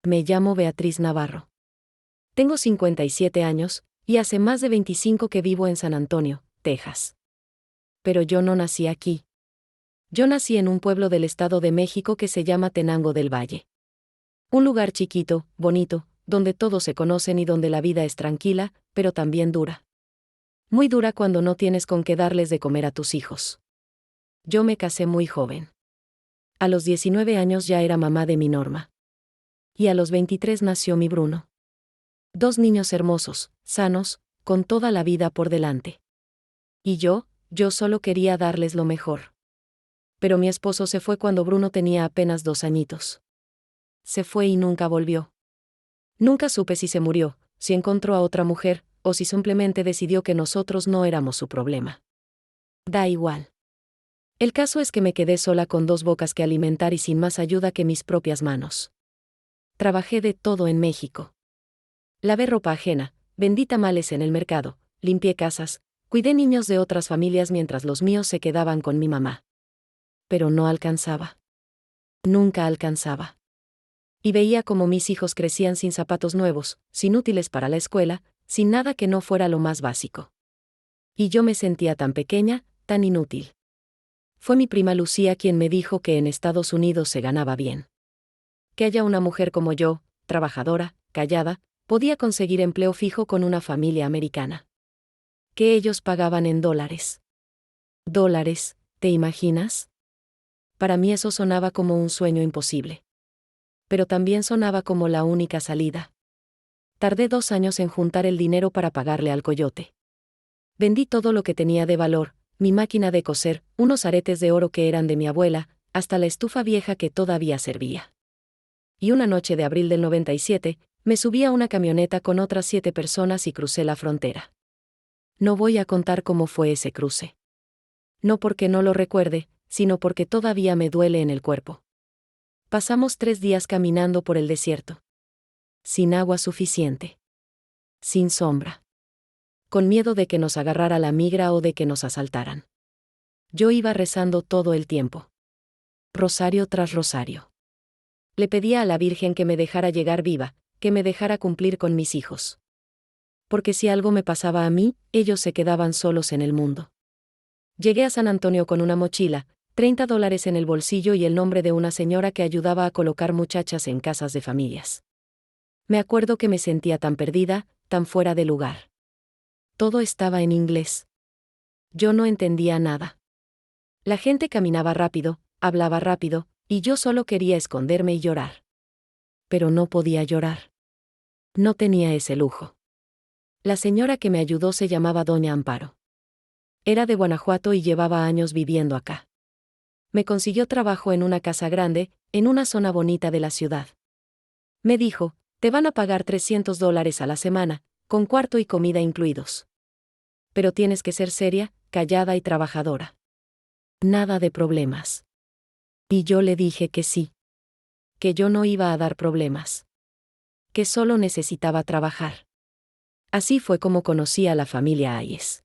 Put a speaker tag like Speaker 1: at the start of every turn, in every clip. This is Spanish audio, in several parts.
Speaker 1: Me llamo Beatriz Navarro. Tengo 57 años, y hace más de 25 que vivo en San Antonio, Texas. Pero yo no nací aquí. Yo nací en un pueblo del Estado de México que se llama Tenango del Valle. Un lugar chiquito, bonito, donde todos se conocen y donde la vida es tranquila, pero también dura. Muy dura cuando no tienes con qué darles de comer a tus hijos. Yo me casé muy joven. A los 19 años ya era mamá de mi Norma. Y a los 23 nació mi Bruno. 2 niños hermosos, sanos, con toda la vida por delante. Y yo solo quería darles lo mejor. Pero mi esposo se fue cuando Bruno tenía apenas 2 añitos. Se fue y nunca volvió. Nunca supe si se murió, si encontró a otra mujer, o si simplemente decidió que nosotros no éramos su problema. Da igual. El caso es que me quedé sola con 2 bocas que alimentar y sin más ayuda que mis propias manos. Trabajé de todo en México. Lavé ropa ajena, vendí tamales en el mercado, limpié casas, cuidé niños de otras familias mientras los míos se quedaban con mi mamá. Pero no alcanzaba. Nunca alcanzaba. Y veía como mis hijos crecían sin zapatos nuevos, sin útiles para la escuela, sin nada que no fuera lo más básico. Y yo me sentía tan pequeña, tan inútil. Fue mi prima Lucía quien me dijo que en Estados Unidos se ganaba bien. Que haya una mujer como yo, trabajadora, callada, podía conseguir empleo fijo con una familia americana. Que ellos pagaban en dólares. ¿Dólares, te imaginas? Para mí eso sonaba como un sueño imposible. Pero también sonaba como la única salida. Tardé 2 años en juntar el dinero para pagarle al coyote. Vendí todo lo que tenía de valor, mi máquina de coser, unos aretes de oro que eran de mi abuela, hasta la estufa vieja que todavía servía. Y una noche de abril del 97, me subí a una camioneta con otras 7 personas y crucé la frontera. No voy a contar cómo fue ese cruce. No porque no lo recuerde, sino porque todavía me duele en el cuerpo. Pasamos 3 días caminando por el desierto. Sin agua suficiente. Sin sombra. Con miedo de que nos agarrara la migra o de que nos asaltaran. Yo iba rezando todo el tiempo. Rosario tras rosario. Le pedía a la Virgen que me dejara llegar viva, que me dejara cumplir con mis hijos. Porque si algo me pasaba a mí, ellos se quedaban solos en el mundo. Llegué a San Antonio con una mochila, $30 en el bolsillo y el nombre de una señora que ayudaba a colocar muchachas en casas de familias. Me acuerdo que me sentía tan perdida, tan fuera de lugar. Todo estaba en inglés. Yo no entendía nada. La gente caminaba rápido, hablaba rápido, y yo solo quería esconderme y llorar. Pero no podía llorar. No tenía ese lujo. La señora que me ayudó se llamaba Doña Amparo. Era de Guanajuato y llevaba años viviendo acá. Me consiguió trabajo en una casa grande, en una zona bonita de la ciudad. Me dijo, te van a pagar $300 a la semana, con cuarto y comida incluidos. Pero tienes que ser seria, callada y trabajadora. Nada de problemas. Y yo le dije que sí. Que yo no iba a dar problemas. Que solo necesitaba trabajar. Así fue como conocí a la familia Hayes.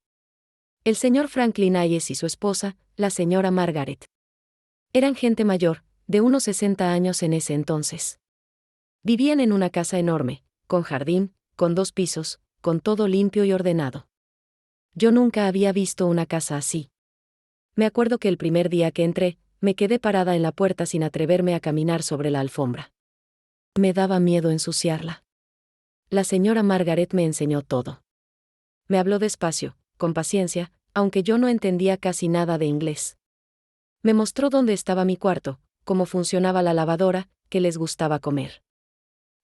Speaker 1: El señor Franklin Hayes y su esposa, la señora Margaret. Eran gente mayor, de unos 60 años en ese entonces. Vivían en una casa enorme, con jardín, con 2 pisos, con todo limpio y ordenado. Yo nunca había visto una casa así. Me acuerdo que el primer día que entré, me quedé parada en la puerta sin atreverme a caminar sobre la alfombra. Me daba miedo ensuciarla. La señora Margaret me enseñó todo. Me habló despacio, con paciencia, aunque yo no entendía casi nada de inglés. Me mostró dónde estaba mi cuarto, cómo funcionaba la lavadora, qué les gustaba comer.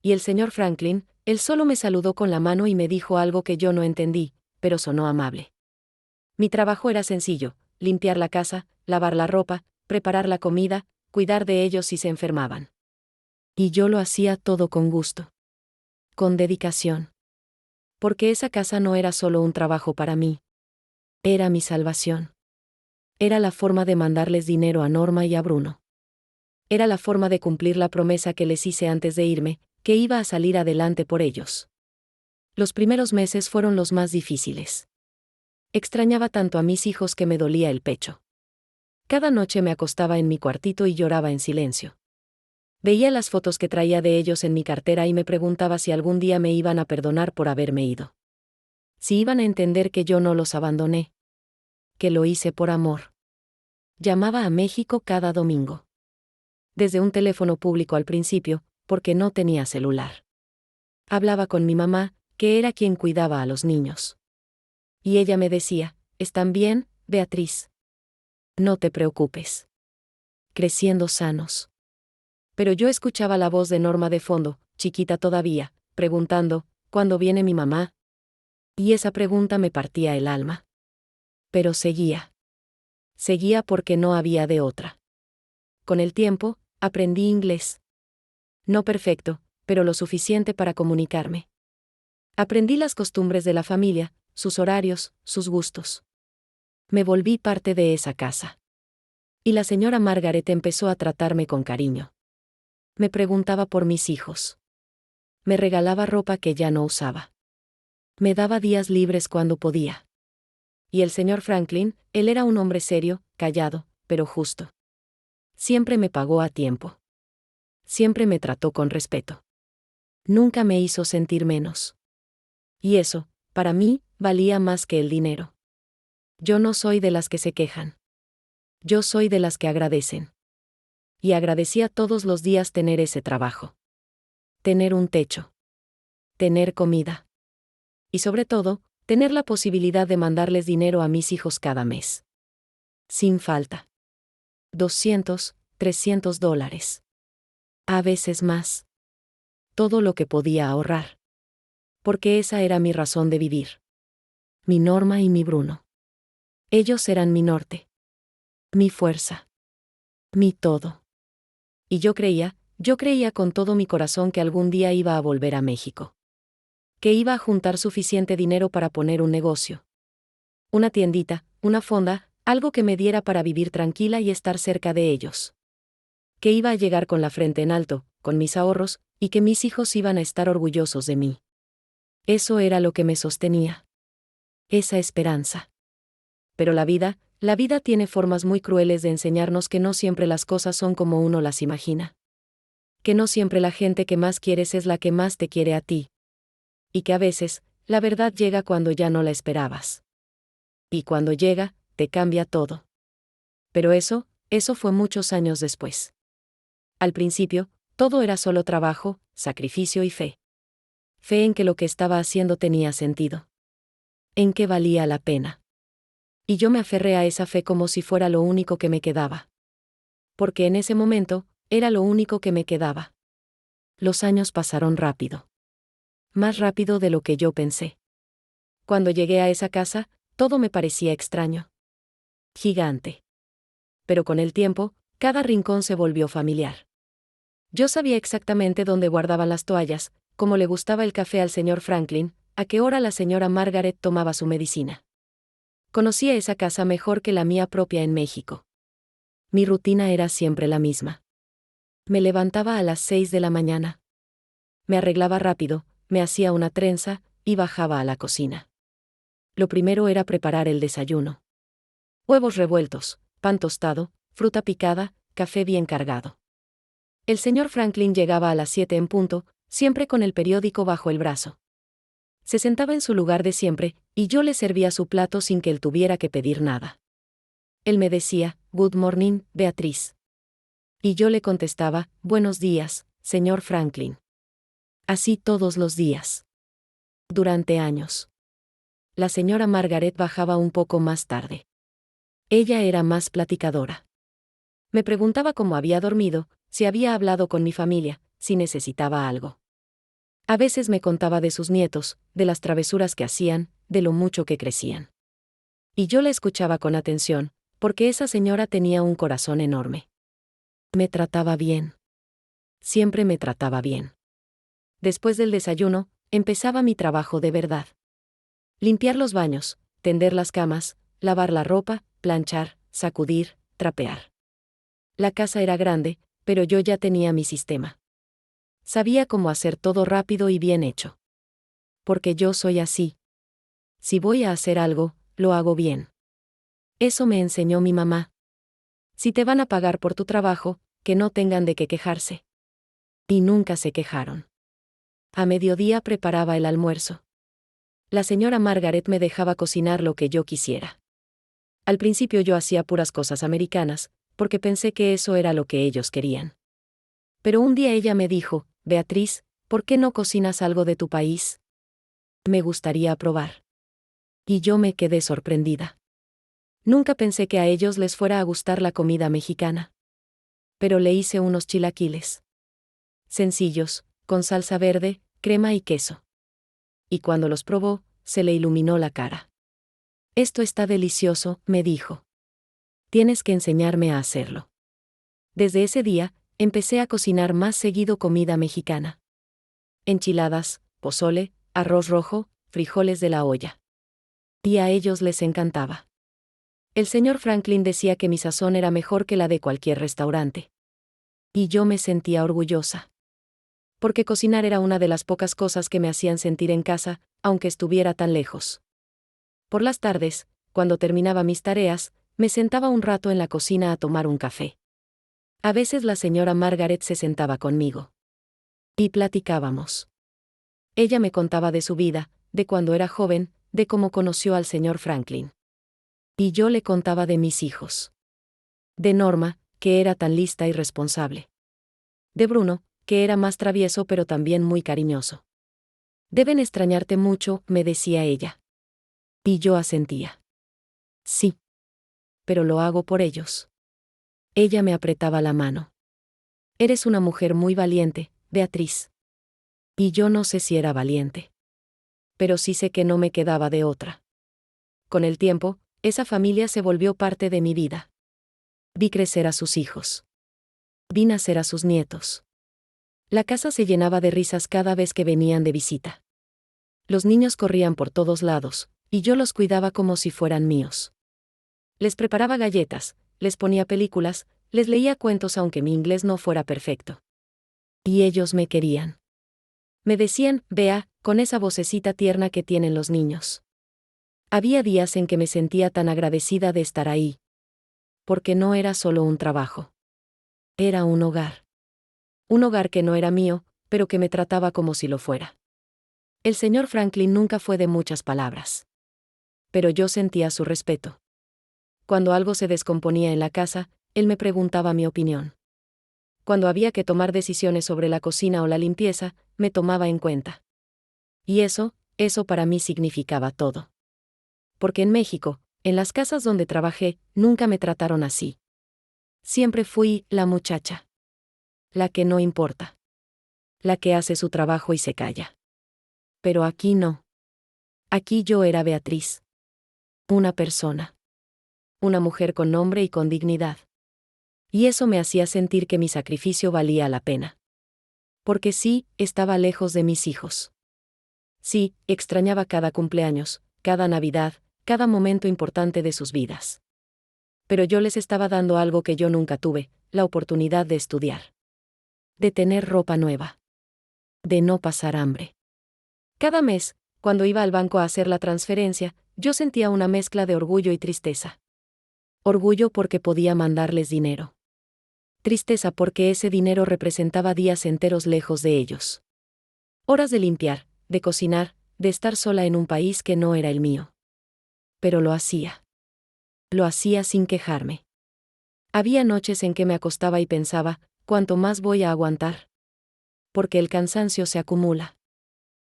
Speaker 1: Y el señor Franklin, él solo me saludó con la mano y me dijo algo que yo no entendí, pero sonó amable. Mi trabajo era sencillo: limpiar la casa, lavar la ropa, preparar la comida, cuidar de ellos si se enfermaban. Y yo lo hacía todo con gusto. Con dedicación. Porque esa casa no era solo un trabajo para mí. Era mi salvación. Era la forma de mandarles dinero a Norma y a Bruno. Era la forma de cumplir la promesa que les hice antes de irme, que iba a salir adelante por ellos. Los primeros meses fueron los más difíciles. Extrañaba tanto a mis hijos que me dolía el pecho. Cada noche me acostaba en mi cuartito y lloraba en silencio. Veía las fotos que traía de ellos en mi cartera y me preguntaba si algún día me iban a perdonar por haberme ido. Si iban a entender que yo no los abandoné. Que lo hice por amor. Llamaba a México cada domingo. Desde un teléfono público al principio, porque no tenía celular. Hablaba con mi mamá, que era quien cuidaba a los niños. Y ella me decía, ¿están bien, Beatriz? No te preocupes. Creciendo sanos. Pero yo escuchaba la voz de Norma de fondo, chiquita todavía, preguntando, ¿cuándo viene mi mamá? Y esa pregunta me partía el alma. Pero seguía. Seguía porque no había de otra. Con el tiempo, aprendí inglés. No perfecto, pero lo suficiente para comunicarme. Aprendí las costumbres de la familia, sus horarios, sus gustos. Me volví parte de esa casa. Y la señora Margaret empezó a tratarme con cariño. Me preguntaba por mis hijos. Me regalaba ropa que ya no usaba. Me daba días libres cuando podía. Y el señor Franklin, él era un hombre serio, callado, pero justo. Siempre me pagó a tiempo. Siempre me trató con respeto. Nunca me hizo sentir menos. Y eso, para mí, valía más que el dinero. Yo no soy de las que se quejan. Yo soy de las que agradecen. Y agradecía todos los días tener ese trabajo. Tener un techo. Tener comida. Y sobre todo, tener la posibilidad de mandarles dinero a mis hijos cada mes. Sin falta. 200, $300. A veces más. Todo lo que podía ahorrar. Porque esa era mi razón de vivir. Mi Norma y mi Bruno. Ellos eran mi norte. Mi fuerza. Mi todo. Y yo creía con todo mi corazón que algún día iba a volver a México. Que iba a juntar suficiente dinero para poner un negocio. Una tiendita, una fonda, algo que me diera para vivir tranquila y estar cerca de ellos. Que iba a llegar con la frente en alto, con mis ahorros, y que mis hijos iban a estar orgullosos de mí. Eso era lo que me sostenía. Esa esperanza. Pero la vida tiene formas muy crueles de enseñarnos que no siempre las cosas son como uno las imagina. Que no siempre la gente que más quieres es la que más te quiere a ti. Y que a veces, la verdad llega cuando ya no la esperabas. Y cuando llega, te cambia todo. Pero eso fue muchos años después. Al principio, todo era solo trabajo, sacrificio y fe. Fe en que lo que estaba haciendo tenía sentido. En que valía la pena. Y yo me aferré a esa fe como si fuera lo único que me quedaba. Porque en ese momento, era lo único que me quedaba. Los años pasaron rápido. Más rápido de lo que yo pensé. Cuando llegué a esa casa, todo me parecía extraño. Gigante. Pero con el tiempo, cada rincón se volvió familiar. Yo sabía exactamente dónde guardaban las toallas, cómo le gustaba el café al señor Franklin, a qué hora la señora Margaret tomaba su medicina. Conocía esa casa mejor que la mía propia en México. Mi rutina era siempre la misma. Me levantaba a las 6 de la mañana. Me arreglaba rápido, me hacía una trenza, y bajaba a la cocina. Lo primero era preparar el desayuno. Huevos revueltos, pan tostado, fruta picada, café bien cargado. El señor Franklin llegaba a las 7 en punto, siempre con el periódico bajo el brazo. Se sentaba en su lugar de siempre, y yo le servía su plato sin que él tuviera que pedir nada. Él me decía, "Good morning, Beatriz". Y yo le contestaba, "Buenos días, señor Franklin". Así todos los días. Durante años. La señora Margaret bajaba un poco más tarde. Ella era más platicadora. Me preguntaba cómo había dormido, si había hablado con mi familia, si necesitaba algo. A veces me contaba de sus nietos, de las travesuras que hacían, de lo mucho que crecían. Y yo la escuchaba con atención, porque esa señora tenía un corazón enorme. Me trataba bien. Siempre me trataba bien. Después del desayuno, empezaba mi trabajo de verdad. Limpiar los baños, tender las camas, lavar la ropa, planchar, sacudir, trapear. La casa era grande, pero yo ya tenía mi sistema. Sabía cómo hacer todo rápido y bien hecho. Porque yo soy así. Si voy a hacer algo, lo hago bien. Eso me enseñó mi mamá. Si te van a pagar por tu trabajo, que no tengan de qué quejarse. Y nunca se quejaron. A mediodía preparaba el almuerzo. La señora Margaret me dejaba cocinar lo que yo quisiera. Al principio yo hacía puras cosas americanas, porque pensé que eso era lo que ellos querían. Pero un día ella me dijo, Beatriz, ¿por qué no cocinas algo de tu país? Me gustaría probar. Y yo me quedé sorprendida. Nunca pensé que a ellos les fuera a gustar la comida mexicana. Pero le hice unos chilaquiles. Sencillos, con salsa verde, crema y queso. Y cuando los probó, se le iluminó la cara. Esto está delicioso, me dijo. Tienes que enseñarme a hacerlo. Desde ese día, empecé a cocinar más seguido comida mexicana. Enchiladas, pozole, arroz rojo, frijoles de la olla. Y a ellos les encantaba. El señor Franklin decía que mi sazón era mejor que la de cualquier restaurante. Y yo me sentía orgullosa. Porque cocinar era una de las pocas cosas que me hacían sentir en casa, aunque estuviera tan lejos. Por las tardes, cuando terminaba mis tareas, me sentaba un rato en la cocina a tomar un café. A veces la señora Margaret se sentaba conmigo. Y platicábamos. Ella me contaba de su vida, de cuando era joven, de cómo conoció al señor Franklin. Y yo le contaba de mis hijos. De Norma, que era tan lista y responsable. De Bruno, que era más travieso pero también muy cariñoso. Deben extrañarte mucho, me decía ella. Y yo asentía. Sí. Pero lo hago por ellos. Ella me apretaba la mano. Eres una mujer muy valiente, Beatriz. Y yo no sé si era valiente. Pero sí sé que no me quedaba de otra. Con el tiempo, esa familia se volvió parte de mi vida. Vi crecer a sus hijos. Vi nacer a sus nietos. La casa se llenaba de risas cada vez que venían de visita. Los niños corrían por todos lados, y yo los cuidaba como si fueran míos. Les preparaba galletas, les ponía películas, les leía cuentos aunque mi inglés no fuera perfecto. Y ellos me querían. Me decían, Bea, con esa vocecita tierna que tienen los niños. Había días en que me sentía tan agradecida de estar ahí. Porque no era solo un trabajo. Era un hogar. Un hogar que no era mío, pero que me trataba como si lo fuera. El señor Franklin nunca fue de muchas palabras. Pero yo sentía su respeto. Cuando algo se descomponía en la casa, él me preguntaba mi opinión. Cuando había que tomar decisiones sobre la cocina o la limpieza, me tomaba en cuenta. Y eso para mí significaba todo. Porque en México, en las casas donde trabajé, nunca me trataron así. Siempre fui la muchacha. La que no importa. La que hace su trabajo y se calla. Pero aquí no. Aquí yo era Beatriz. Una persona. Una mujer con nombre y con dignidad. Y eso me hacía sentir que mi sacrificio valía la pena. Porque sí, estaba lejos de mis hijos. Sí, extrañaba cada cumpleaños, cada Navidad, cada momento importante de sus vidas. Pero yo les estaba dando algo que yo nunca tuve, la oportunidad de estudiar. De tener ropa nueva. De no pasar hambre. Cada mes, cuando iba al banco a hacer la transferencia, yo sentía una mezcla de orgullo y tristeza. Orgullo porque podía mandarles dinero. Tristeza porque ese dinero representaba días enteros lejos de ellos. Horas de limpiar, de cocinar, de estar sola en un país que no era el mío. Pero lo hacía. Lo hacía sin quejarme. Había noches en que me acostaba y pensaba, ¿cuánto más voy a aguantar? Porque el cansancio se acumula.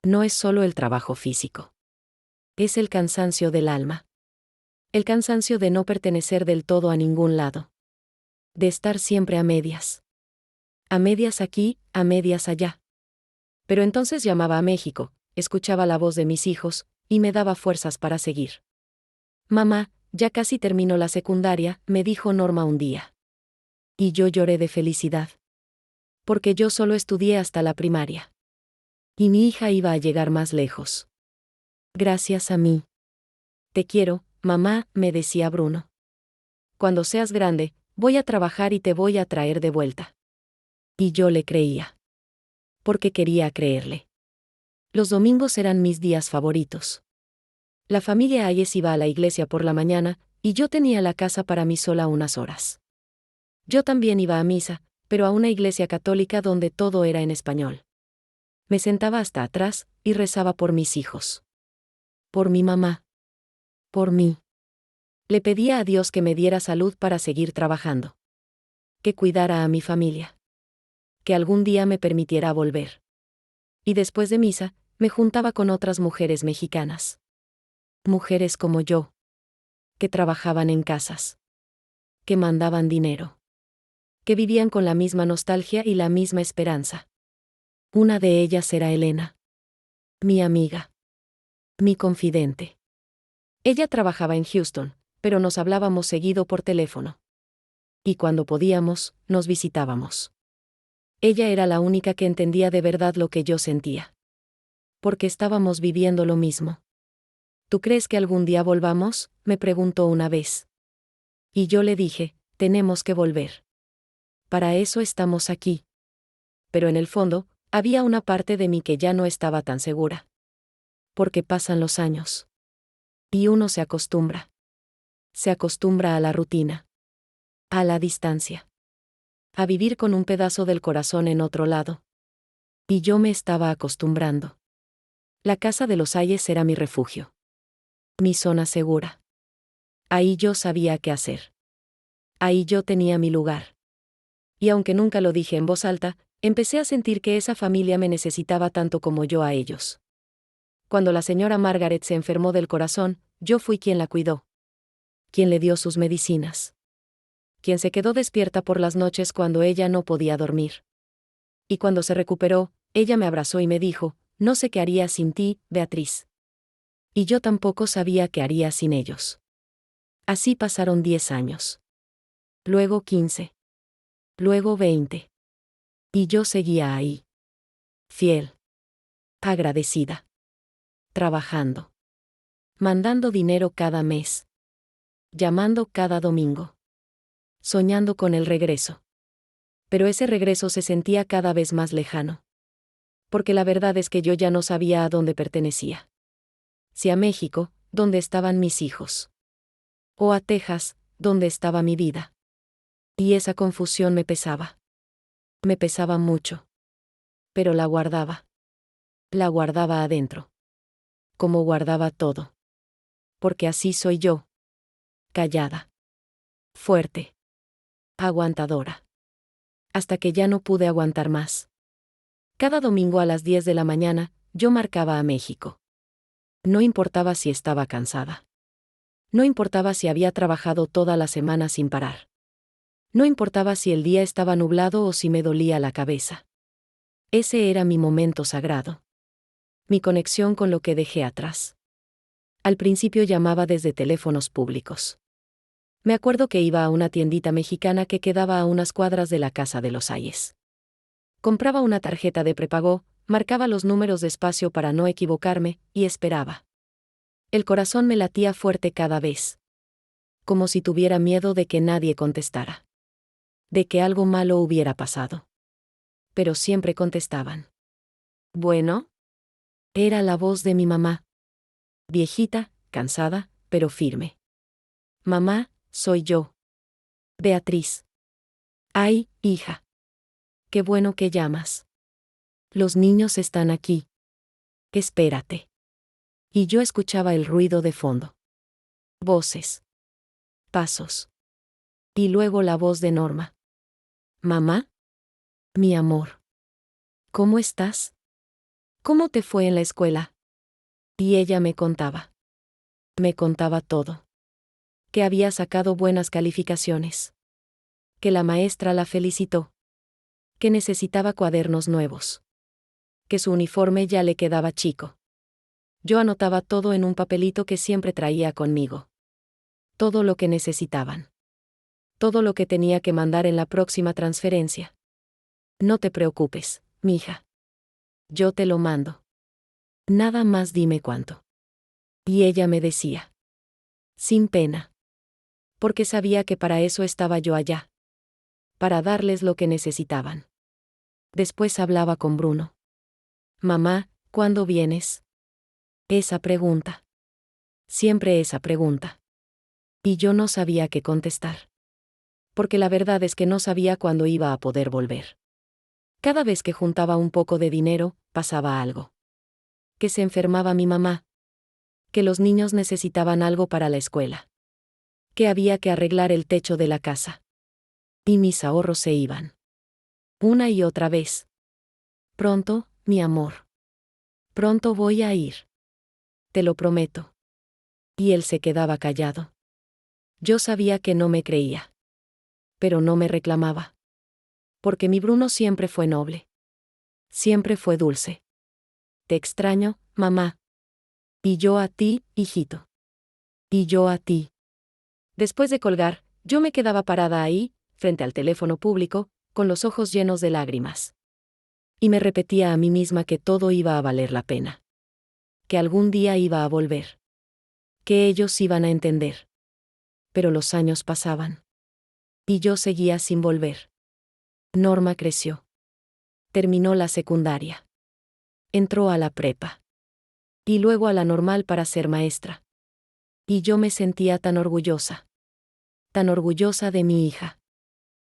Speaker 1: No es solo el trabajo físico. Es el cansancio del alma. El cansancio de no pertenecer del todo a ningún lado. De estar siempre a medias. A medias aquí, a medias allá. Pero entonces llamaba a México, escuchaba la voz de mis hijos, y me daba fuerzas para seguir. Mamá, ya casi termino la secundaria, me dijo Norma un día. Y yo lloré de felicidad. Porque yo solo estudié hasta la primaria. Y mi hija iba a llegar más lejos. Gracias a mí. Te quiero, mamá, me decía Bruno. Cuando seas grande, voy a trabajar y te voy a traer de vuelta. Y yo le creía. Porque quería creerle. Los domingos eran mis días favoritos. La familia Hayes iba a la iglesia por la mañana, y yo tenía la casa para mí sola unas horas. Yo también iba a misa, pero a una iglesia católica donde todo era en español. Me sentaba hasta atrás y rezaba por mis hijos. Por mi mamá. Por mí. Le pedía a Dios que me diera salud para seguir trabajando. Que cuidara a mi familia. Que algún día me permitiera volver. Y después de misa, me juntaba con otras mujeres mexicanas. Mujeres como yo. Que trabajaban en casas. Que mandaban dinero. Que vivían con la misma nostalgia y la misma esperanza. Una de ellas era Elena. Mi amiga. Mi confidente. Ella trabajaba en Houston, pero nos hablábamos seguido por teléfono. Y cuando podíamos, nos visitábamos. Ella era la única que entendía de verdad lo que yo sentía. Porque estábamos viviendo lo mismo. ¿Tú crees que algún día volvamos?, me preguntó una vez. Y yo le dije, tenemos que volver. Para eso estamos aquí. Pero en el fondo, había una parte de mí que ya no estaba tan segura. Porque pasan los años. Y uno se acostumbra. Se acostumbra a la rutina. A la distancia. A vivir con un pedazo del corazón en otro lado. Y yo me estaba acostumbrando. La casa de los Ayes era mi refugio. Mi zona segura. Ahí yo sabía qué hacer. Ahí yo tenía mi lugar. Y aunque nunca lo dije en voz alta, empecé a sentir que esa familia me necesitaba tanto como yo a ellos. Cuando la señora Margaret se enfermó del corazón, yo fui quien la cuidó. Quien le dio sus medicinas. Quien se quedó despierta por las noches cuando ella no podía dormir. Y cuando se recuperó, ella me abrazó y me dijo, no sé qué haría sin ti, Beatriz. Y yo tampoco sabía qué haría sin ellos. Así pasaron 10 años. Luego 15. Luego 20. Y yo seguía ahí. Fiel. Agradecida. Trabajando. Mandando dinero cada mes. Llamando cada domingo. Soñando con el regreso. Pero ese regreso se sentía cada vez más lejano. Porque la verdad es que yo ya no sabía a dónde pertenecía. Si a México, donde estaban mis hijos. O a Texas, donde estaba mi vida. Y esa confusión me pesaba. Me pesaba mucho. Pero la guardaba. La guardaba adentro. Como guardaba todo. Porque así soy yo. Callada. Fuerte. Aguantadora. Hasta que ya no pude aguantar más. Cada domingo a las 10 de la mañana, yo marcaba a México. No importaba si estaba cansada. No importaba si había trabajado toda la semana sin parar. No importaba si el día estaba nublado o si me dolía la cabeza. Ese era mi momento sagrado. Mi conexión con lo que dejé atrás. Al principio llamaba desde teléfonos públicos. Me acuerdo que iba a una tiendita mexicana que quedaba a unas cuadras de la casa de los Ayes. Compraba una tarjeta de prepago, marcaba los números despacio para no equivocarme, y esperaba. El corazón me latía fuerte cada vez. Como si tuviera miedo de que nadie contestara. De que algo malo hubiera pasado. Pero siempre contestaban. Bueno. Era la voz de mi mamá. Viejita, cansada, pero firme. Mamá, soy yo. Beatriz. Ay, hija. Qué bueno que llamas. Los niños están aquí. Espérate. Y yo escuchaba el ruido de fondo. Voces. Pasos. Y luego la voz de Norma. Mamá. Mi amor. ¿Cómo estás? ¿Cómo te fue en la escuela? Y ella me contaba. Me contaba todo. Que había sacado buenas calificaciones. Que la maestra la felicitó. Que necesitaba cuadernos nuevos. Que su uniforme ya le quedaba chico. Yo anotaba todo en un papelito que siempre traía conmigo. Todo lo que necesitaban. Todo lo que tenía que mandar en la próxima transferencia. No te preocupes, mija. Yo te lo mando. Nada más dime cuánto. Y ella me decía. Sin pena. Porque sabía que para eso estaba yo allá. Para darles lo que necesitaban. Después hablaba con Bruno. Mamá, ¿cuándo vienes? Esa pregunta. Siempre esa pregunta. Y yo no sabía qué contestar. porque la verdad es que no sabía cuándo iba a poder volver. Cada vez que juntaba un poco de dinero, pasaba algo. Que se enfermaba mi mamá. Que los niños necesitaban algo para la escuela. Que había que arreglar el techo de la casa. Y mis ahorros se iban. Una y otra vez. Pronto, mi amor. Pronto voy a ir. Te lo prometo. Y él se quedaba callado. Yo sabía que no me creía. Pero no me reclamaba. Porque mi Bruno siempre fue noble. Siempre fue dulce. Te extraño, mamá. Y yo a ti, hijito. Y yo a ti. Después de colgar, yo me quedaba parada ahí, frente al teléfono público, con los ojos llenos de lágrimas. Y me repetía a mí misma que todo iba a valer la pena. Que algún día iba a volver. Que ellos iban a entender. Pero los años pasaban. Y yo seguía sin volver. Norma creció. Terminó la secundaria. Entró a la prepa. Y luego a la normal para ser maestra. Y yo me sentía tan orgullosa. Tan orgullosa de mi hija.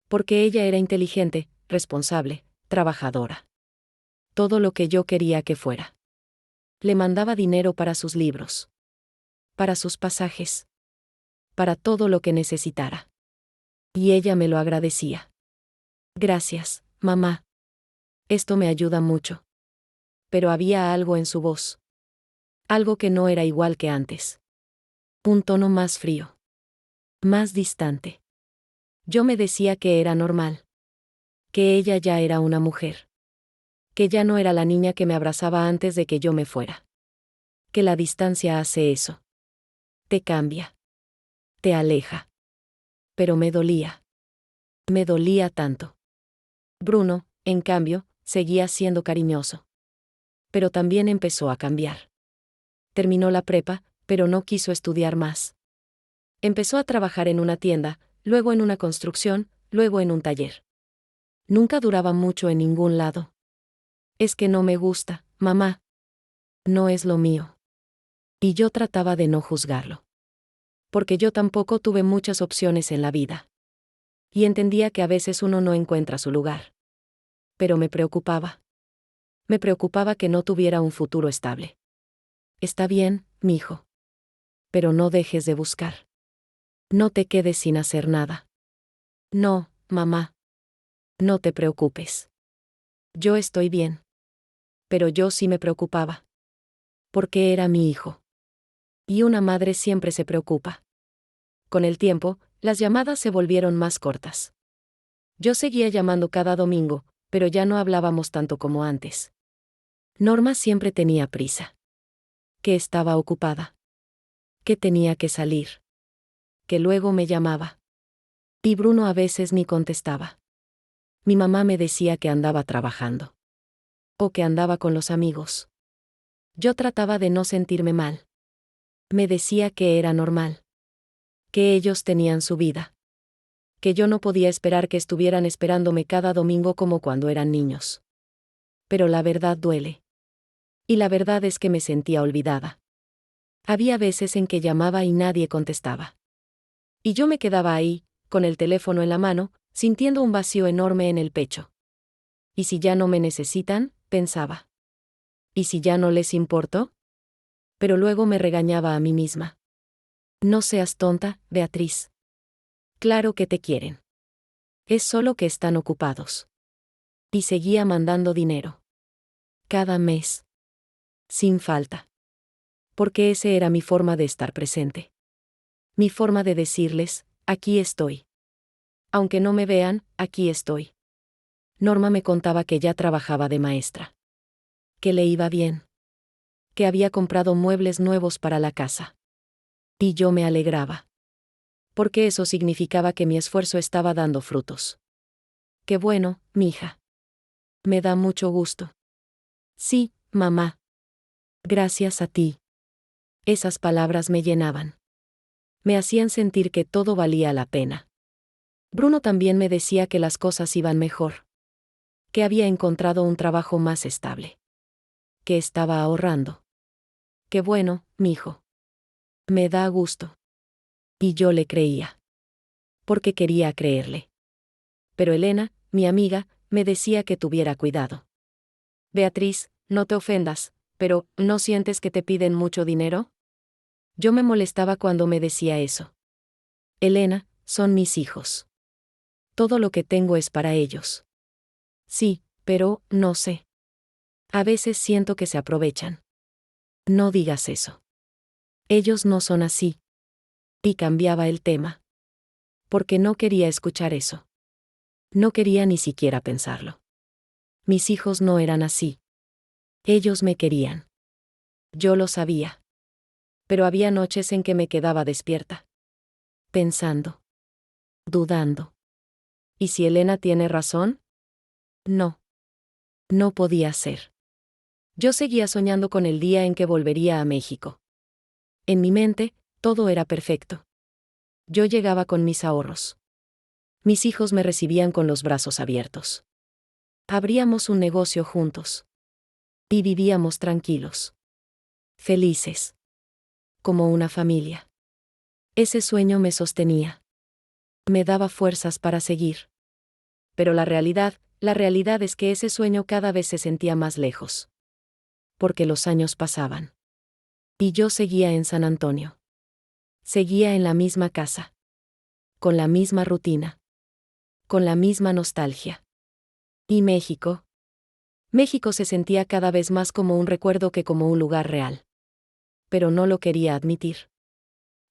Speaker 1: Porque ella era inteligente, responsable, trabajadora. Todo lo que yo quería que fuera. Le mandaba dinero para sus libros. Para sus pasajes. Para todo lo que necesitara. Y ella me lo agradecía. Gracias, mamá. Esto me ayuda mucho. Pero había algo en su voz. Algo que no era igual que antes. Un tono más frío. Más distante. Yo me decía que era normal. Que ella ya era una mujer. Que ya no era la niña que me abrazaba antes de que yo me fuera. Que la distancia hace eso. Te cambia. Te aleja. Pero me dolía. Me dolía tanto. Bruno, en cambio, seguía siendo cariñoso. Pero también empezó a cambiar. Terminó la prepa, pero no quiso estudiar más. Empezó a trabajar en una tienda, luego en una construcción, luego en un taller. Nunca duraba mucho en ningún lado. Es que no me gusta, mamá. No es lo mío. Y yo trataba de no juzgarlo. Porque yo tampoco tuve muchas opciones en la vida. Y entendía que a veces uno no encuentra su lugar. Pero me preocupaba. Me preocupaba que no tuviera un futuro estable. Está bien, mijo. Pero no dejes de buscar. No te quedes sin hacer nada. No, mamá. No te preocupes. Yo estoy bien. Pero yo sí me preocupaba. Porque era mi hijo. Y una madre siempre se preocupa. Con el tiempo, las llamadas se volvieron más cortas. Yo seguía llamando cada domingo, pero ya no hablábamos tanto como antes. Norma siempre tenía prisa. Que estaba ocupada. Que tenía que salir. Que luego me llamaba. Y Bruno a veces ni contestaba. Mi mamá me decía que andaba trabajando. O que andaba con los amigos. Yo trataba de no sentirme mal. Me decía que era normal. Que ellos tenían su vida. Que yo no podía esperar que estuvieran esperándome cada domingo como cuando eran niños. Pero la verdad duele. Y la verdad es que me sentía olvidada. Había veces en que llamaba y nadie contestaba. Y yo me quedaba ahí, con el teléfono en la mano, sintiendo un vacío enorme en el pecho. ¿Y si ya no me necesitan?, pensaba. ¿Y si ya no les importo? Pero luego me regañaba a mí misma. No seas tonta, Beatriz. Claro que te quieren. Es solo que están ocupados. Y seguía mandando dinero. Cada mes. Sin falta. Porque ese era mi forma de estar presente. Mi forma de decirles, aquí estoy. Aunque no me vean, aquí estoy. Norma me contaba que ya trabajaba de maestra. Que le iba bien. Que había comprado muebles nuevos para la casa. Y yo me alegraba. Porque eso significaba que mi esfuerzo estaba dando frutos. Qué bueno, mija. Me da mucho gusto. Sí, mamá. Gracias a ti. Esas palabras me llenaban. Me hacían sentir que todo valía la pena. Bruno también me decía que las cosas iban mejor. Que había encontrado un trabajo más estable. Que estaba ahorrando. Qué bueno, mijo. Me da gusto. Y yo le creía. porque quería creerle. Pero Elena, mi amiga, me decía que tuviera cuidado. Beatriz, no te ofendas, pero ¿no sientes que te piden mucho dinero? Yo me molestaba cuando me decía eso. Elena, son mis hijos. Todo lo que tengo es para ellos. Sí, pero, no sé. A veces siento que se aprovechan. No digas eso. Ellos no son así. Y cambiaba el tema. Porque no quería escuchar eso. No quería ni siquiera pensarlo. Mis hijos no eran así. Ellos me querían. Yo lo sabía. Pero había noches en que me quedaba despierta. Pensando. Dudando. ¿Y si Elena tiene razón? No. No podía ser. Yo seguía soñando con el día en que volvería a México. En mi mente, todo era perfecto. Yo llegaba con mis ahorros. Mis hijos me recibían con los brazos abiertos. Abríamos un negocio juntos. Y vivíamos tranquilos. Felices. Como una familia. Ese sueño me sostenía. Me daba fuerzas para seguir. Pero la realidad es que ese sueño cada vez se sentía más lejos. Porque los años pasaban. Y yo seguía en San Antonio. Seguía en la misma casa. Con la misma rutina. Con la misma nostalgia. ¿Y México? México se sentía cada vez más como un recuerdo que como un lugar real. Pero no lo quería admitir.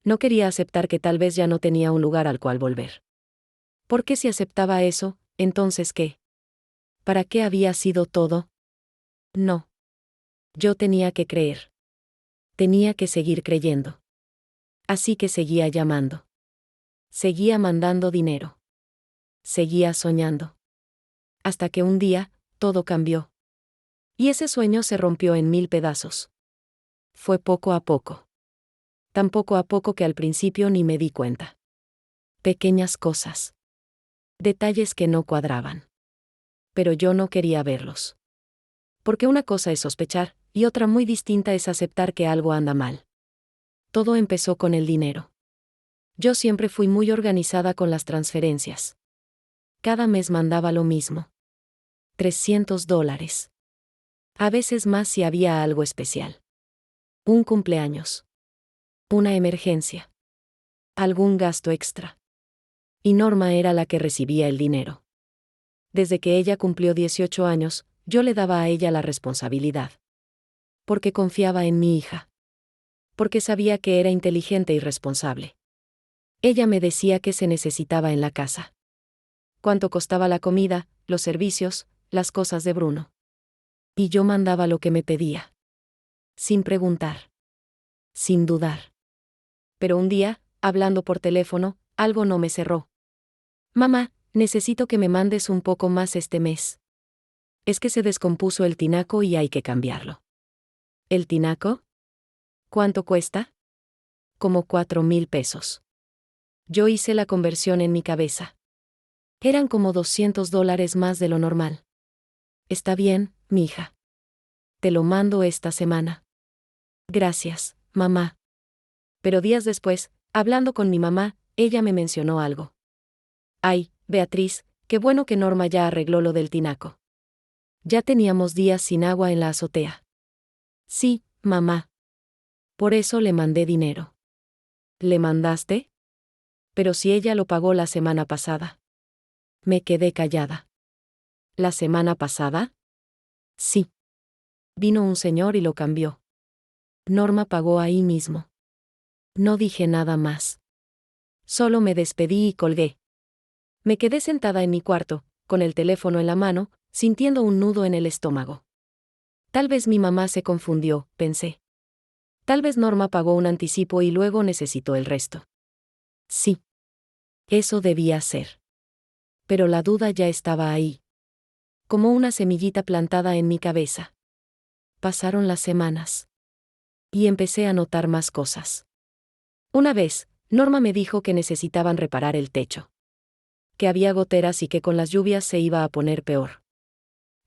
Speaker 1: No quería aceptar que tal vez ya no tenía un lugar al cual volver. Porque si aceptaba eso, entonces ¿qué? ¿Para qué había sido todo? No. Yo tenía que creer. Tenía que seguir creyendo. Así que seguía llamando. Seguía mandando dinero. Seguía soñando. Hasta que un día, todo cambió. Y ese sueño se rompió en 1000 pedazos. Fue poco a poco. Tan poco a poco que al principio ni me di cuenta. Pequeñas cosas. Detalles que no cuadraban. Pero yo no quería verlos. Porque una cosa es sospechar, y otra muy distinta es aceptar que algo anda mal. Todo empezó con el dinero. Yo siempre fui muy organizada con las transferencias. Cada mes mandaba lo mismo. $300. A veces más si había algo especial. Un cumpleaños. Una emergencia. Algún gasto extra. Y Norma era la que recibía el dinero. Desde que ella cumplió 18 años, yo le daba a ella la responsabilidad. Porque confiaba en mi hija. Porque sabía que era inteligente y responsable. Ella me decía qué se necesitaba en la casa. Cuánto costaba la comida, los servicios, las cosas de Bruno. Y yo mandaba lo que me pedía. Sin preguntar. Sin dudar. Pero un día, hablando por teléfono, algo no me cerró. Mamá, necesito que me mandes un poco más este mes. Es que se descompuso el tinaco y hay que cambiarlo. ¿El tinaco? ¿Cuánto cuesta? Como 4,000 pesos. Yo hice la conversión en mi cabeza. Eran como $200 más de lo normal. Está bien, mija. Te lo mando esta semana. Gracias, mamá. Pero días después, hablando con mi mamá, ella me mencionó algo. Ay, Beatriz, qué bueno que Norma ya arregló lo del tinaco. Ya teníamos días sin agua en la azotea. Sí, mamá. Por eso le mandé dinero. ¿Le mandaste? Pero si ella lo pagó la semana pasada. Me quedé callada. ¿La semana pasada? Sí. Vino un señor y lo cambió. Norma pagó ahí mismo. No dije nada más. Solo me despedí y colgué. Me quedé sentada en mi cuarto, con el teléfono en la mano, sintiendo un nudo en el estómago. Tal vez mi mamá se confundió, pensé. Tal vez Norma pagó un anticipo y luego necesitó el resto. Sí. Eso debía ser. Pero la duda ya estaba ahí. Como una semillita plantada en mi cabeza. Pasaron las semanas. Y empecé a notar más cosas. Una vez, Norma me dijo que necesitaban reparar el techo. Que había goteras y que con las lluvias se iba a poner peor.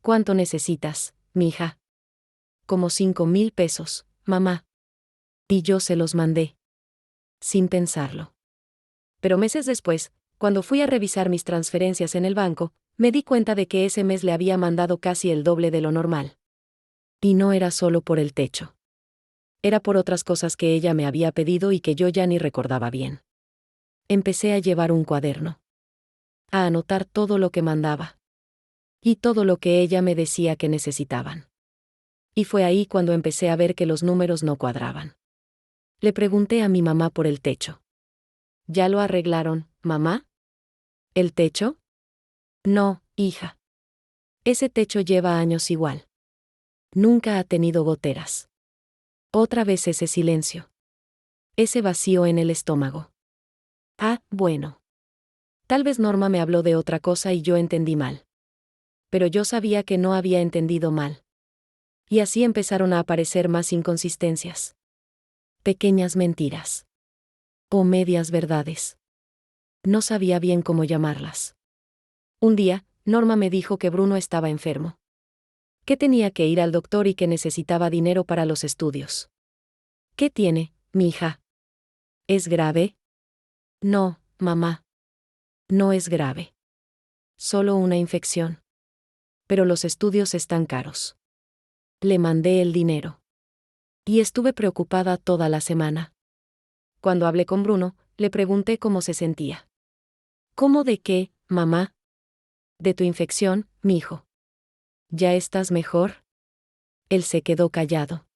Speaker 1: ¿Cuánto necesitas, mija? Como 5,000 pesos, mamá. Y yo se los mandé. Sin pensarlo. Pero meses después, cuando fui a revisar mis transferencias en el banco, me di cuenta de que ese mes le había mandado casi el doble de lo normal. Y no era solo por el techo. Era por otras cosas que ella me había pedido y que yo ya ni recordaba bien. Empecé a llevar un cuaderno. A anotar todo lo que mandaba. Y todo lo que ella me decía que necesitaban. Y fue ahí cuando empecé a ver que los números no cuadraban. Le pregunté a mi mamá por el techo. ¿Ya lo arreglaron, mamá? ¿El techo? No, hija. Ese techo lleva años igual. Nunca ha tenido goteras. Otra vez ese silencio. Ese vacío en el estómago. Ah, bueno. Tal vez Norma me habló de otra cosa y yo entendí mal. Pero yo sabía que no había entendido mal. Y así empezaron a aparecer más inconsistencias. Pequeñas mentiras. O medias verdades. No sabía bien cómo llamarlas. Un día, Norma me dijo que Bruno estaba enfermo. Que tenía que ir al doctor y que necesitaba dinero para los estudios. ¿Qué tiene, mi hija? ¿Es grave? No, mamá. No es grave. Solo una infección. Pero los estudios están caros. Le mandé el dinero. Y estuve preocupada toda la semana. Cuando hablé con Bruno, le pregunté cómo se sentía. ¿Cómo de qué, mamá? De tu infección, mijo. ¿Ya estás mejor? Él se quedó callado.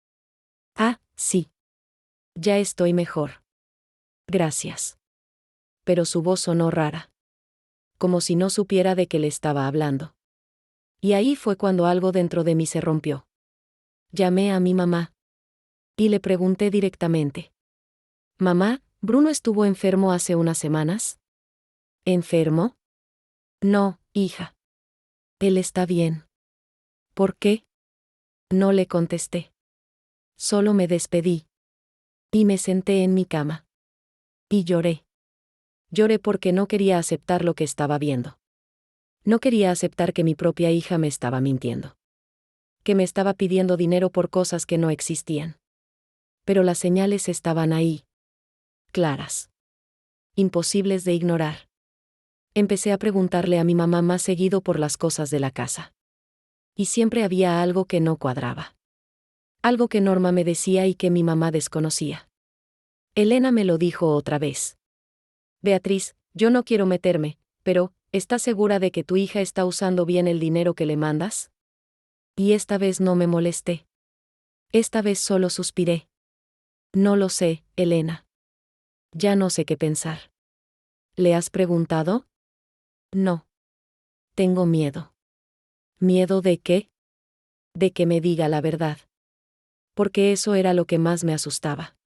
Speaker 1: Ah, sí. Ya estoy mejor. Gracias. Pero su voz sonó rara. Como si no supiera de qué le estaba hablando. Y ahí fue cuando algo dentro de mí se rompió. Llamé a mi mamá. Y le pregunté directamente. Mamá, ¿Bruno estuvo enfermo hace unas semanas? ¿Enfermo? No, hija. Él está bien. ¿Por qué? No le contesté. Solo me despedí. Y me senté en mi cama. Y lloré. Lloré porque no quería aceptar lo que estaba viendo. No quería aceptar que mi propia hija me estaba mintiendo. Que me estaba pidiendo dinero por cosas que no existían. Pero las señales estaban ahí. Claras. Imposibles de ignorar. Empecé a preguntarle a mi mamá más seguido por las cosas de la casa. Y siempre había algo que no cuadraba. Algo que Norma me decía y que mi mamá desconocía. Elena me lo dijo otra vez. Beatriz, yo no quiero meterme, pero, ¿estás segura de que tu hija está usando bien el dinero que le mandas? Y esta vez no me molesté. Esta vez solo suspiré. No lo sé, Elena. Ya no sé qué pensar. ¿Le has preguntado? No. Tengo miedo. ¿Miedo de qué? De que me diga la verdad. Porque eso era lo que más me asustaba.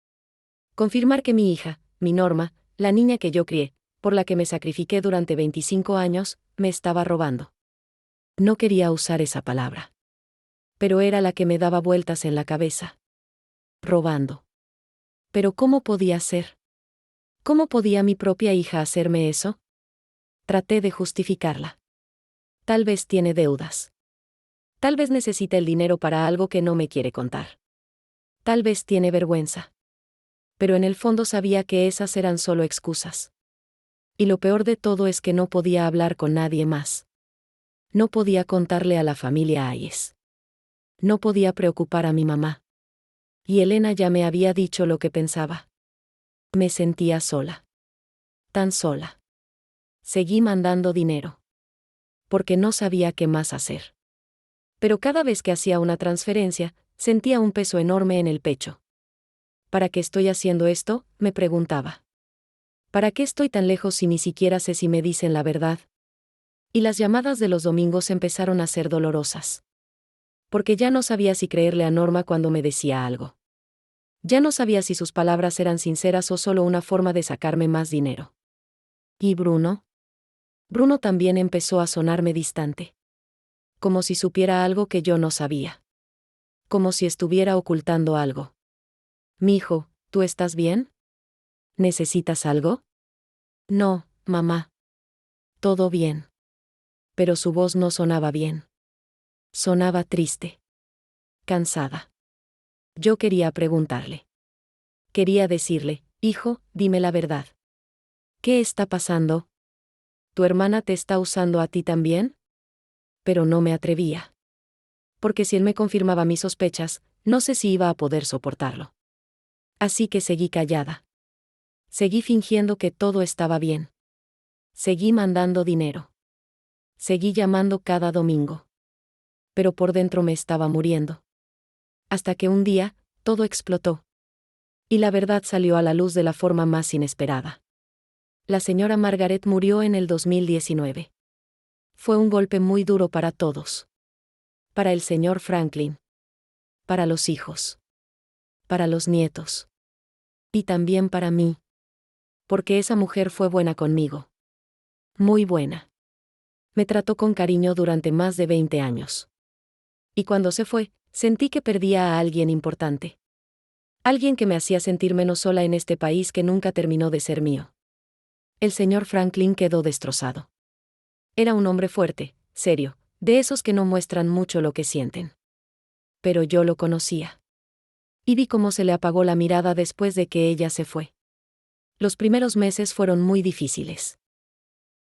Speaker 1: Confirmar que mi hija, mi Norma, la niña que yo crié, por la que me sacrifiqué durante 25 años, me estaba robando. No quería usar esa palabra. Pero era la que me daba vueltas en la cabeza. Robando. Pero ¿cómo podía ser? ¿Cómo podía mi propia hija hacerme eso? Traté de justificarla. Tal vez tiene deudas. Tal vez necesita el dinero para algo que no me quiere contar. Tal vez tiene vergüenza. Pero en el fondo sabía que esas eran solo excusas. Y lo peor de todo es que no podía hablar con nadie más. No podía contarle a la familia Ayes. No podía preocupar a mi mamá. Y Elena ya me había dicho lo que pensaba. Me sentía sola. Tan sola. Seguí mandando dinero. Porque no sabía qué más hacer. Pero cada vez que hacía una transferencia, sentía un peso enorme en el pecho. ¿Para qué estoy haciendo esto?, me preguntaba. ¿Para qué estoy tan lejos si ni siquiera sé si me dicen la verdad? Y las llamadas de los domingos empezaron a ser dolorosas. Porque ya no sabía si creerle a Norma cuando me decía algo. Ya no sabía si sus palabras eran sinceras o solo una forma de sacarme más dinero. ¿Y Bruno? Bruno también empezó a sonarme distante. Como si supiera algo que yo no sabía. Como si estuviera ocultando algo. Mijo, ¿tú estás bien? ¿Necesitas algo? No, mamá. Todo bien. Pero su voz no sonaba bien. Sonaba triste. Cansada. Yo quería preguntarle. Quería decirle, hijo, dime la verdad. ¿Qué está pasando? ¿Tu hermana te está usando a ti también? Pero no me atrevía. Porque si él me confirmaba mis sospechas, no sé si iba a poder soportarlo. Así que seguí callada. Seguí fingiendo que todo estaba bien. Seguí mandando dinero. Seguí llamando cada domingo. Pero por dentro me estaba muriendo. Hasta que un día, todo explotó. Y la verdad salió a la luz de la forma más inesperada. La señora Margaret murió en el 2019. Fue un golpe muy duro para todos. Para el señor Franklin. Para los hijos. Para los nietos. Y también para mí. Porque esa mujer fue buena conmigo. Muy buena. Me trató con cariño durante más de 20 años. Y cuando se fue, sentí que perdía a alguien importante. Alguien que me hacía sentir menos sola en este país que nunca terminó de ser mío. El señor Franklin quedó destrozado. Era un hombre fuerte, serio, de esos que no muestran mucho lo que sienten. Pero yo lo conocía. Y vi cómo se le apagó la mirada después de que ella se fue. Los primeros meses fueron muy difíciles.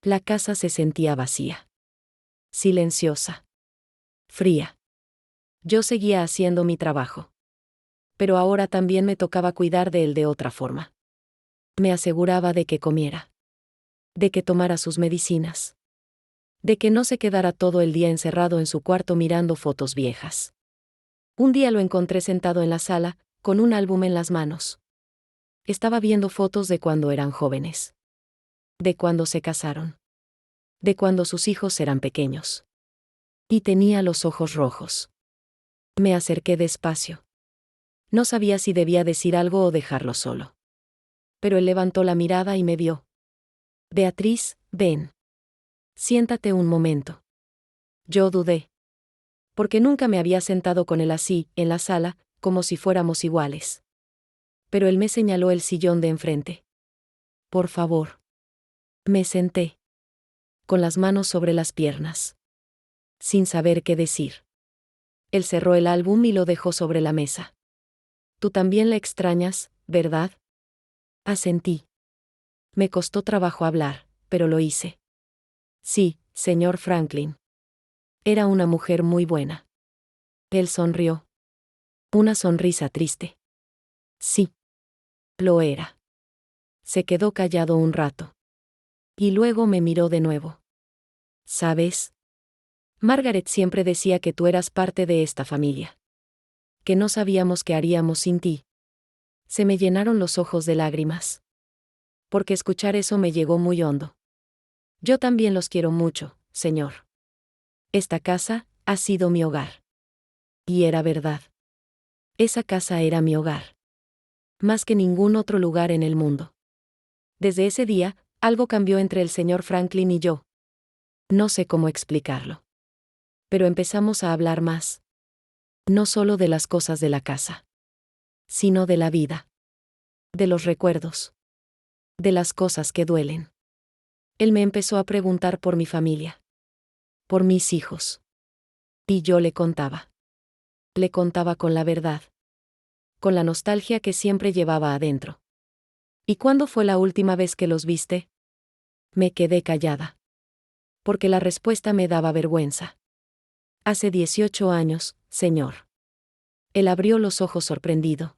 Speaker 1: La casa se sentía vacía. Silenciosa. Fría. Yo seguía haciendo mi trabajo. Pero ahora también me tocaba cuidar de él de otra forma. Me aseguraba de que comiera. De que tomara sus medicinas. De que no se quedara todo el día encerrado en su cuarto mirando fotos viejas. Un día lo encontré sentado en la sala, con un álbum en las manos. Estaba viendo fotos de cuando eran jóvenes. De cuando se casaron. De cuando sus hijos eran pequeños. Y tenía los ojos rojos. Me acerqué despacio. No sabía si debía decir algo o dejarlo solo. Pero él levantó la mirada y me vio. Beatriz, ven. Siéntate un momento. Yo dudé. Porque nunca me había sentado con él así, en la sala, como si fuéramos iguales. Pero él me señaló el sillón de enfrente. Por favor. Me senté. Con las manos sobre las piernas. Sin saber qué decir. Él cerró el álbum y lo dejó sobre la mesa. Tú también la extrañas, ¿verdad? Asentí. Me costó trabajo hablar, pero lo hice. Sí, señor Franklin. Era una mujer muy buena. Él sonrió. Una sonrisa triste. Sí. Lo era. Se quedó callado un rato. Y luego me miró de nuevo. ¿Sabes? Margaret siempre decía que tú eras parte de esta familia. Que no sabíamos qué haríamos sin ti. Se me llenaron los ojos de lágrimas. Porque escuchar eso me llegó muy hondo. Yo también los quiero mucho, señor. Esta casa ha sido mi hogar. Y era verdad. Esa casa era mi hogar. Más que ningún otro lugar en el mundo. Desde ese día, algo cambió entre el señor Franklin y yo. No sé cómo explicarlo. Pero empezamos a hablar más. No solo de las cosas de la casa. Sino de la vida. De los recuerdos. De las cosas que duelen. Él me empezó a preguntar por mi familia. Por mis hijos. Y yo le contaba. Le contaba con la verdad. Con la nostalgia que siempre llevaba adentro. ¿Y cuándo fue la última vez que los viste? Me quedé callada. Porque la respuesta me daba vergüenza. Hace 18 años, señor. Él abrió los ojos sorprendido.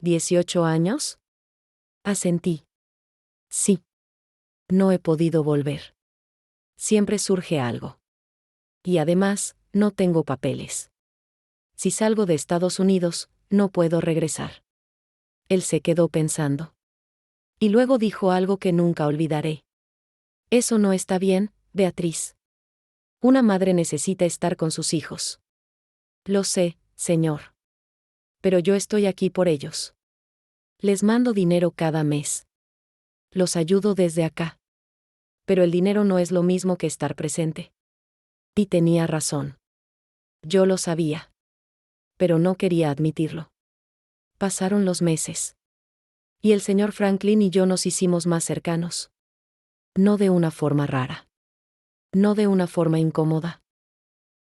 Speaker 1: ¿18 años? Asentí. Sí. No he podido volver. Siempre surge algo. Y además, no tengo papeles. Si salgo de Estados Unidos, no puedo regresar. Él se quedó pensando. Y luego dijo algo que nunca olvidaré. Eso no está bien, Beatriz. Una madre necesita estar con sus hijos. Lo sé, señor. Pero yo estoy aquí por ellos. Les mando dinero cada mes. Los ayudo desde acá. Pero el dinero no es lo mismo que estar presente. Y tenía razón. Yo lo sabía. Pero no quería admitirlo. Pasaron los meses. Y el señor Franklin y yo nos hicimos más cercanos. No de una forma rara. No de una forma incómoda.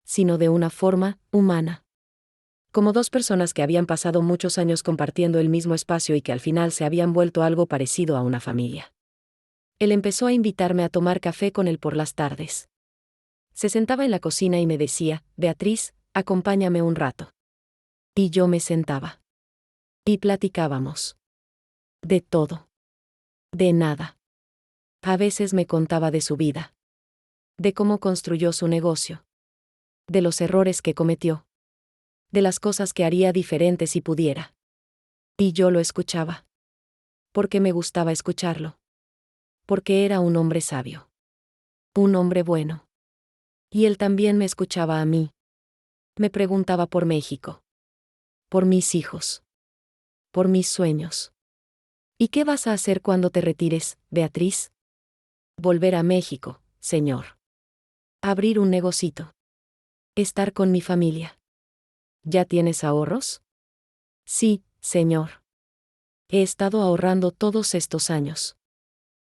Speaker 1: Sino de una forma humana. Como dos personas que habían pasado muchos años compartiendo el mismo espacio y que al final se habían vuelto algo parecido a una familia. Él empezó a invitarme a tomar café con él por las tardes. Se sentaba en la cocina y me decía, Beatriz, acompáñame un rato. Y yo me sentaba. Y platicábamos. De todo. De nada. A veces me contaba de su vida. De cómo construyó su negocio. De los errores que cometió. De las cosas que haría diferentes si pudiera. Y yo lo escuchaba. Porque me gustaba escucharlo. Porque era un hombre sabio. Un hombre bueno. Y él también me escuchaba a mí. Me preguntaba por México. Por mis hijos. Por mis sueños. ¿Y qué vas a hacer cuando te retires, Beatriz? Volver a México, señor. Abrir un negocito. Estar con mi familia. ¿Ya tienes ahorros? Sí, señor. He estado ahorrando todos estos años.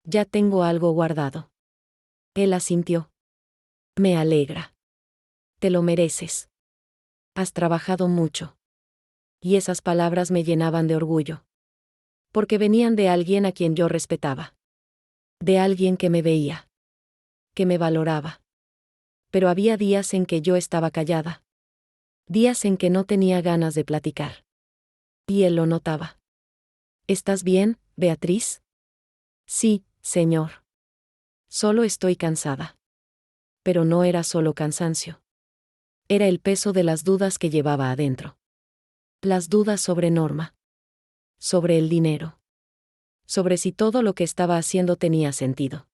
Speaker 1: Ya tengo algo guardado. Él asintió. Me alegra. Te lo mereces. Has trabajado mucho. Y esas palabras me llenaban de orgullo. Porque venían de alguien a quien yo respetaba. De alguien que me veía. Que me valoraba. Pero había días en que yo estaba callada. Días en que no tenía ganas de platicar. Y él lo notaba. ¿Estás bien, Beatriz? Sí, señor. Solo estoy cansada. Pero no era solo cansancio. Era el peso de las dudas que llevaba adentro. Las dudas sobre Norma. Sobre el dinero. Sobre si todo lo que estaba haciendo tenía sentido.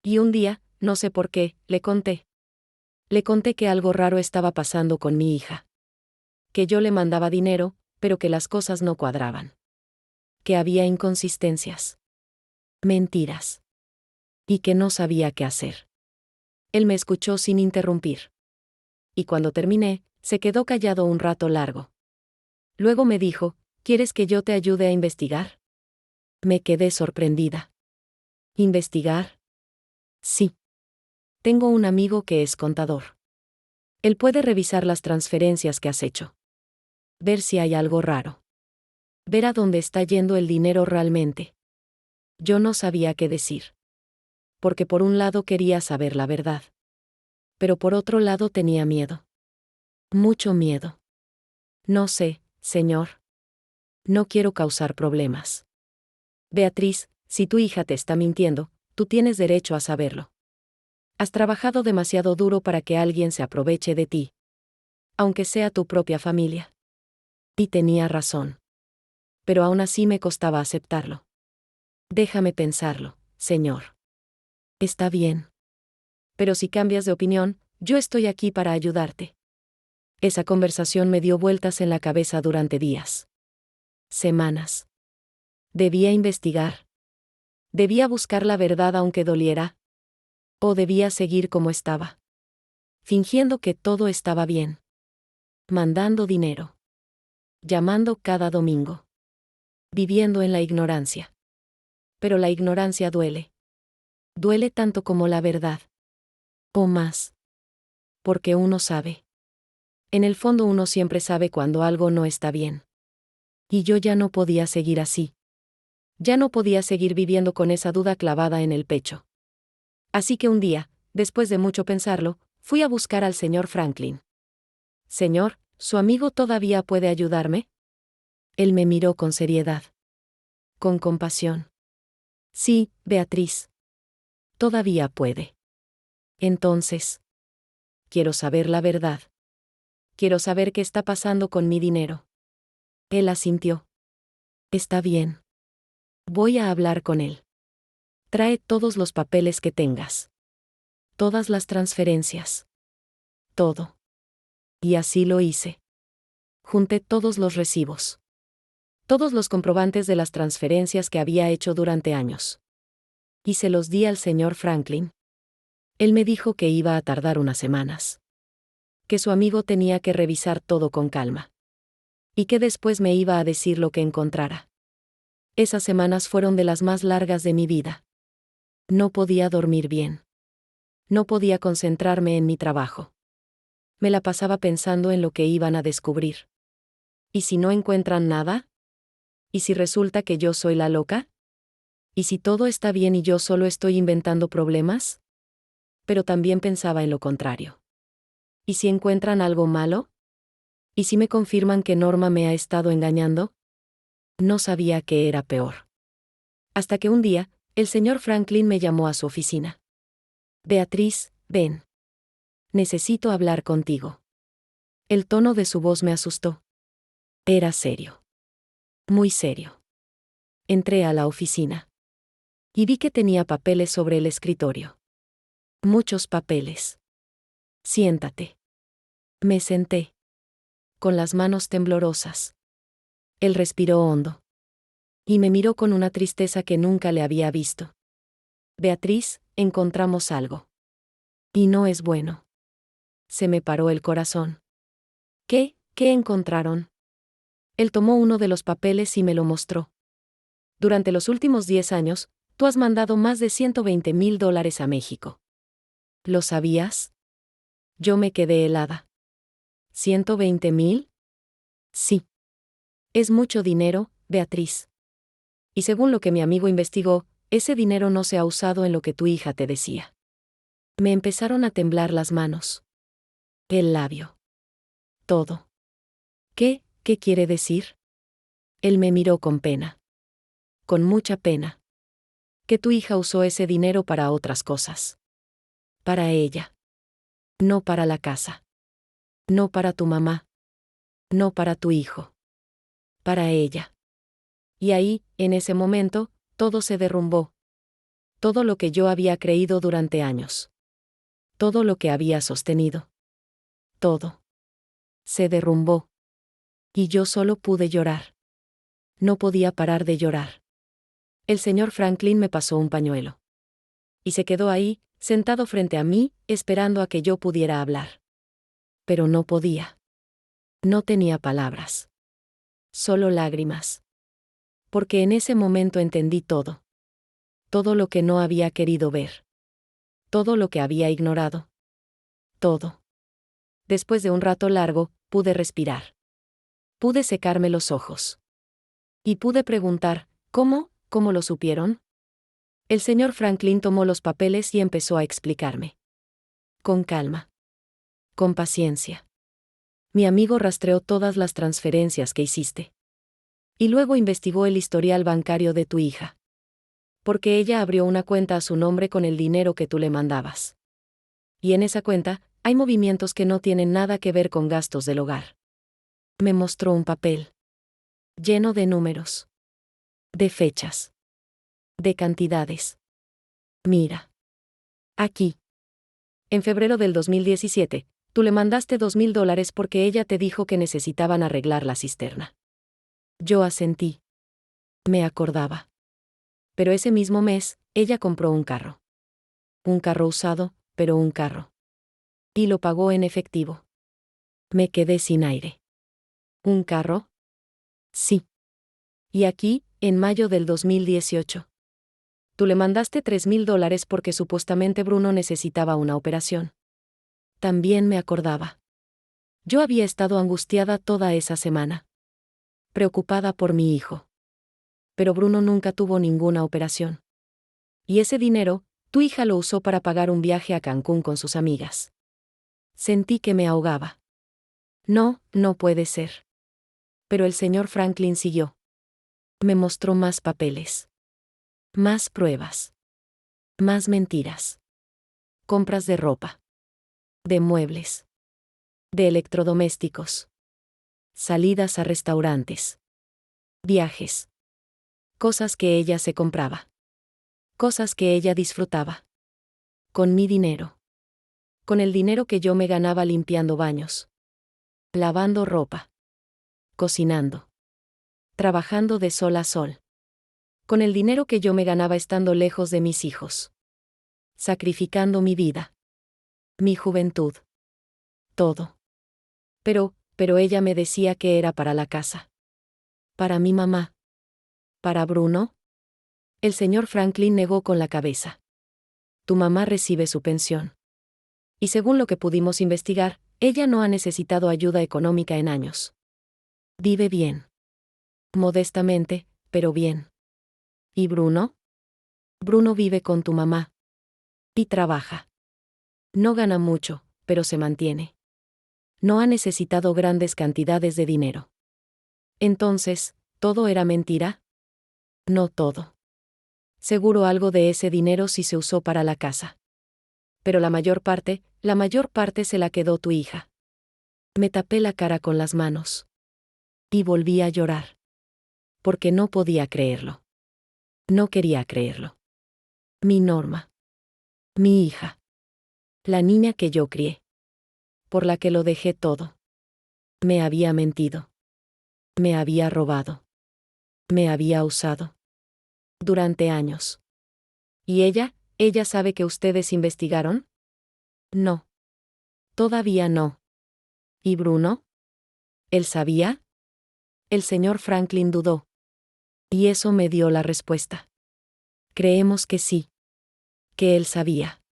Speaker 1: Y un día, no sé por qué, le conté. Le conté que algo raro estaba pasando con mi hija. Que yo le mandaba dinero, pero que las cosas no cuadraban. Que había inconsistencias. Mentiras. Y que no sabía qué hacer. Él me escuchó sin interrumpir. Y cuando terminé, se quedó callado un rato largo. Luego me dijo, ¿quieres que yo te ayude a investigar? Me quedé sorprendida. ¿Investigar? Sí. Tengo un amigo que es contador. Él puede revisar las transferencias que has hecho. Ver si hay algo raro. Ver a dónde está yendo el dinero realmente. Yo no sabía qué decir. Porque por un lado quería saber la verdad. Pero por otro lado tenía miedo. Mucho miedo. No sé, señor. No quiero causar problemas. Beatriz, si tu hija te está mintiendo, tú tienes derecho a saberlo. Has trabajado demasiado duro para que alguien se aproveche de ti. Aunque sea tu propia familia. Y tenía razón. Pero aún así me costaba aceptarlo. Déjame pensarlo, señor. Está bien. Pero si cambias de opinión, yo estoy aquí para ayudarte. Esa conversación me dio vueltas en la cabeza durante días. Semanas. Debía investigar. Debía buscar la verdad aunque doliera. O debía seguir como estaba. Fingiendo que todo estaba bien. Mandando dinero. Llamando cada domingo. Viviendo en la ignorancia. Pero la ignorancia duele. Duele tanto como la verdad. O más. Porque uno sabe. En el fondo uno siempre sabe cuando algo no está bien. Y yo ya no podía seguir así. Ya no podía seguir viviendo con esa duda clavada en el pecho. Así que un día, después de mucho pensarlo, fui a buscar al señor Franklin. Señor, ¿su amigo todavía puede ayudarme? Él me miró con seriedad. Con compasión. Sí, Beatriz. Todavía puede. Entonces. Quiero saber la verdad. Quiero saber qué está pasando con mi dinero. Él asintió. Está bien. Voy a hablar con él. Trae todos los papeles que tengas. Todas las transferencias. Todo. Y así lo hice. Junté todos los recibos. Todos los comprobantes de las transferencias que había hecho durante años. Y se los di al señor Franklin. Él me dijo que iba a tardar unas semanas. Que su amigo tenía que revisar todo con calma. Y que después me iba a decir lo que encontrara. Esas semanas fueron de las más largas de mi vida. No podía dormir bien. No podía concentrarme en mi trabajo. Me la pasaba pensando en lo que iban a descubrir. ¿Y si no encuentran nada? ¿Y si resulta que yo soy la loca? ¿Y si todo está bien y yo solo estoy inventando problemas? Pero también pensaba en lo contrario. ¿Y si encuentran algo malo? ¿Y si me confirman que Norma me ha estado engañando? No sabía qué era peor. Hasta que un día, el señor Franklin me llamó a su oficina. Beatriz, ven. Necesito hablar contigo. El tono de su voz me asustó. Era serio. Muy serio. Entré a la oficina. Y vi que tenía papeles sobre el escritorio. Muchos papeles. Siéntate. Me senté. Con las manos temblorosas. Él respiró hondo. Y me miró con una tristeza que nunca le había visto. Beatriz, encontramos algo. Y no es bueno. Se me paró el corazón. ¿Qué? ¿Qué encontraron? Él tomó uno de los papeles y me lo mostró. Durante los últimos 10 años, tú has mandado más de $120,000 a México. ¿Lo sabías? Yo me quedé helada. ¿120,000? Sí. Es mucho dinero, Beatriz. Y según lo que mi amigo investigó, ese dinero no se ha usado en lo que tu hija te decía. Me empezaron a temblar las manos. El labio. Todo. ¿Qué quiere decir? Él me miró con pena. Con mucha pena. Que tu hija usó ese dinero para otras cosas. Para ella. No para la casa. No para tu mamá. No para tu hijo. Para ella. Y ahí, en ese momento, todo se derrumbó. Todo lo que yo había creído durante años. Todo lo que había sostenido. Todo. Se derrumbó. Y yo solo pude llorar. No podía parar de llorar. El señor Franklin me pasó un pañuelo. Y se quedó ahí, sentado frente a mí, esperando a que yo pudiera hablar. Pero no podía. No tenía palabras. Solo lágrimas. Porque en ese momento entendí todo. Todo lo que no había querido ver. Todo lo que había ignorado. Todo. Después de un rato largo, pude respirar. Pude secarme los ojos. Y pude preguntar, ¿cómo lo supieron? El señor Franklin tomó los papeles y empezó a explicarme. Con calma. Con paciencia. Mi amigo rastreó todas las transferencias que hiciste. Y luego investigó el historial bancario de tu hija. Porque ella abrió una cuenta a su nombre con el dinero que tú le mandabas. Y en esa cuenta, hay movimientos que no tienen nada que ver con gastos del hogar. Me mostró un papel. Lleno de números. De fechas. De cantidades. Mira. Aquí. En febrero del 2017, tú le mandaste $2,000 porque ella te dijo que necesitaban arreglar la cisterna. Yo asentí. Me acordaba. Pero ese mismo mes, ella compró un carro. Un carro usado, pero un carro. Y lo pagó en efectivo. Me quedé sin aire. ¿Un carro? Sí. Y aquí, en mayo del 2018. Tú le mandaste $3,000 porque supuestamente Bruno necesitaba una operación. También me acordaba. Yo había estado angustiada toda esa semana. Preocupada por mi hijo. Pero Bruno nunca tuvo ninguna operación. Y ese dinero, tu hija lo usó para pagar un viaje a Cancún con sus amigas. Sentí que me ahogaba. No puede ser. Pero el señor Franklin siguió. Me mostró más papeles. Más pruebas. Más mentiras. Compras de ropa. De muebles. De electrodomésticos. Salidas a restaurantes. Viajes. Cosas que ella se compraba. Cosas que ella disfrutaba. Con mi dinero. Con el dinero que yo me ganaba limpiando baños. Lavando ropa. Cocinando. Trabajando de sol a sol. Con el dinero que yo me ganaba estando lejos de mis hijos. Sacrificando mi vida. Mi juventud. Todo. Pero ella me decía que era para la casa. Para mi mamá. ¿Para Bruno? El señor Franklin negó con la cabeza. Tu mamá recibe su pensión. Y según lo que pudimos investigar, ella no ha necesitado ayuda económica en años. Vive bien. Modestamente, pero bien. ¿Y Bruno? Bruno vive con tu mamá. Y trabaja. No gana mucho, pero se mantiene. No ha necesitado grandes cantidades de dinero. Entonces, ¿todo era mentira? No todo. Seguro algo de ese dinero sí se usó para la casa. Pero la mayor parte se la quedó tu hija. Me tapé la cara con las manos. Y volví a llorar. Porque no podía creerlo. No quería creerlo. Mi Norma. Mi hija. La niña que yo crié. Por la que lo dejé todo. Me había mentido. Me había robado. Me había usado. Durante años. ¿Y ella sabe que ustedes investigaron? No. Todavía no. ¿Y Bruno? ¿Él sabía? El señor Franklin dudó. Y eso me dio la respuesta. Creemos que sí. Que él sabía.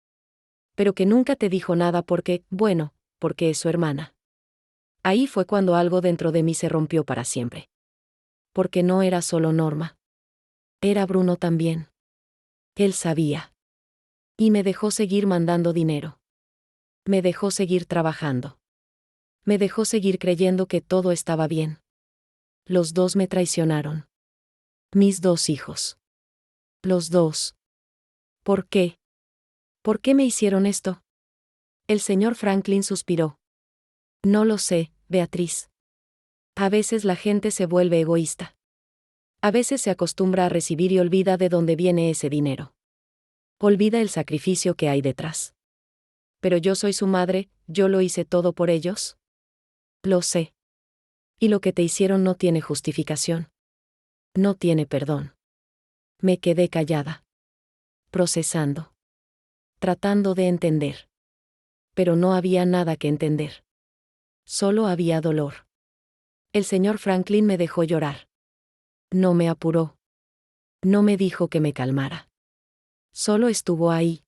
Speaker 1: Pero que nunca te dijo nada porque es su hermana. Ahí fue cuando algo dentro de mí se rompió para siempre. Porque no era solo Norma. Era Bruno también. Él sabía. Y me dejó seguir mandando dinero. Me dejó seguir trabajando. Me dejó seguir creyendo que todo estaba bien. Los dos me traicionaron. Mis dos hijos. Los dos. ¿Por qué? ¿Por qué me hicieron esto? El señor Franklin suspiró. No lo sé, Beatriz. A veces la gente se vuelve egoísta. A veces se acostumbra a recibir y olvida de dónde viene ese dinero. Olvida el sacrificio que hay detrás. Pero yo soy su madre, yo lo hice todo por ellos. Lo sé. Y lo que te hicieron no tiene justificación. No tiene perdón. Me quedé callada. Procesando. Tratando de entender. Pero no había nada que entender. Solo había dolor. El señor Franklin me dejó llorar. No me apuró. No me dijo que me calmara. Solo estuvo ahí.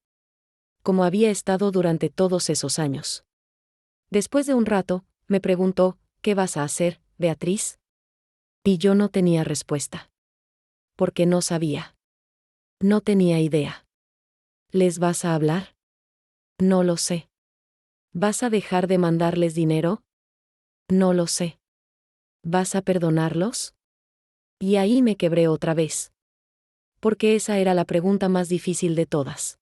Speaker 1: Como había estado durante todos esos años. Después de un rato, me preguntó, ¿qué vas a hacer, Beatriz? Y yo no tenía respuesta. Porque no sabía. No tenía idea. ¿Les vas a hablar? No lo sé. ¿Vas a dejar de mandarles dinero? No lo sé. ¿Vas a perdonarlos? Y ahí me quebré otra vez. Porque esa era la pregunta más difícil de todas.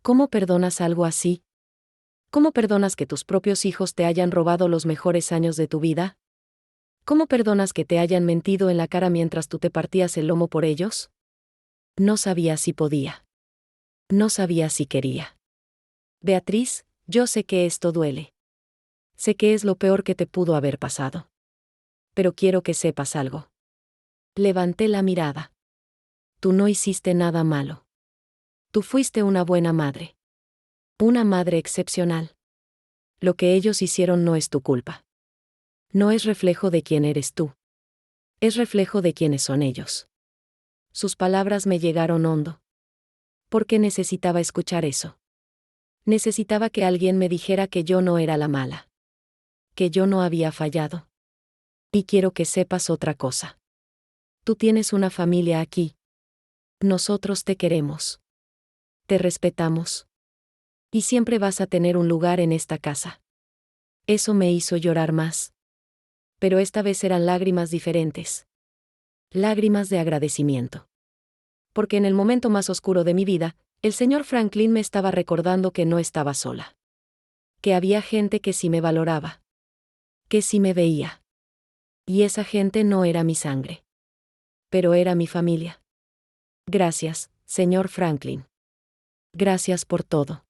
Speaker 1: ¿Cómo perdonas algo así? ¿Cómo perdonas que tus propios hijos te hayan robado los mejores años de tu vida? ¿Cómo perdonas que te hayan mentido en la cara mientras tú te partías el lomo por ellos? No sabía si podía. No sabía si quería. Beatriz, yo sé que esto duele. Sé que es lo peor que te pudo haber pasado. Pero quiero que sepas algo. Levanté la mirada. Tú no hiciste nada malo. Tú fuiste una buena madre. Una madre excepcional. Lo que ellos hicieron no es tu culpa. No es reflejo de quién eres tú. Es reflejo de quiénes son ellos. Sus palabras me llegaron hondo. Porque necesitaba escuchar eso. Necesitaba que alguien me dijera que yo no era la mala. Que yo no había fallado. Y quiero que sepas otra cosa. Tú tienes una familia aquí. Nosotros te queremos. Te respetamos. Y siempre vas a tener un lugar en esta casa. Eso me hizo llorar más. Pero esta vez eran lágrimas diferentes. Lágrimas de agradecimiento. Porque en el momento más oscuro de mi vida, el señor Franklin me estaba recordando que no estaba sola. Que había gente que sí me valoraba. Que sí me veía. Y esa gente no era mi sangre. Pero era mi familia. Gracias, señor Franklin. Gracias por todo.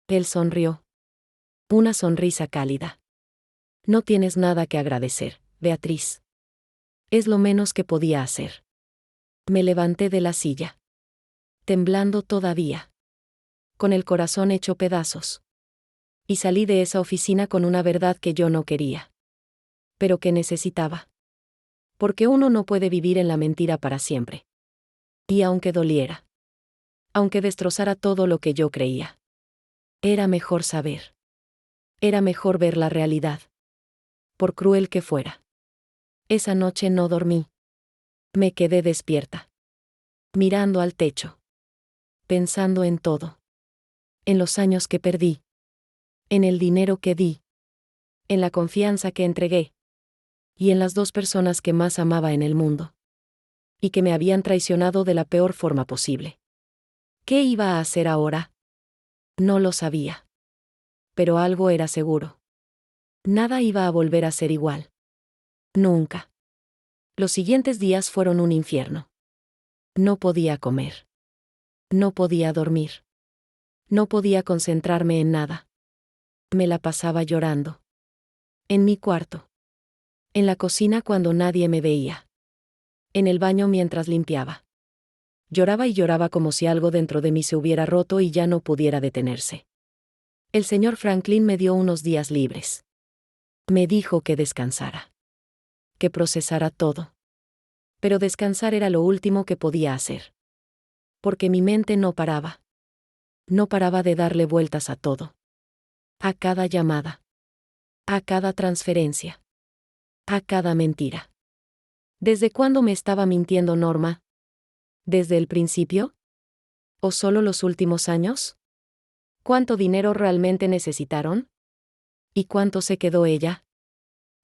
Speaker 1: Él sonrió. Una sonrisa cálida. No tienes nada que agradecer, Beatriz. Es lo menos que podía hacer. Me levanté de la silla. Temblando todavía. Con el corazón hecho pedazos. Y salí de esa oficina con una verdad que yo no quería. Pero que necesitaba. Porque uno no puede vivir en la mentira para siempre. Y aunque doliera. Aunque destrozara todo lo que yo creía. Era mejor saber. Era mejor ver la realidad. Por cruel que fuera. Esa noche no dormí. Me quedé despierta. Mirando al techo. pensando en todo. En los años que perdí. En el dinero que di. En la confianza que entregué. Y en las dos personas que más amaba en el mundo. Y que me habían traicionado de la peor forma posible. ¿Qué iba a hacer ahora? No lo sabía. Pero algo era seguro. Nada iba a volver a ser igual. Nunca. Los siguientes días fueron un infierno. No podía comer. No podía dormir. No podía concentrarme en nada. Me la pasaba llorando. En mi cuarto. En la cocina cuando nadie me veía. En el baño mientras limpiaba. Lloraba y lloraba como si algo dentro de mí se hubiera roto y ya no pudiera detenerse. El señor Franklin me dio unos días libres. Me dijo que descansara. Que procesara todo. Pero descansar era lo último que podía hacer. Porque mi mente no paraba. No paraba de darle vueltas a todo. A cada llamada. A cada transferencia. A cada mentira. ¿Desde cuándo me estaba mintiendo Norma? ¿Desde el principio? ¿O solo los últimos años? ¿Cuánto dinero realmente necesitaron? ¿Y cuánto se quedó ella?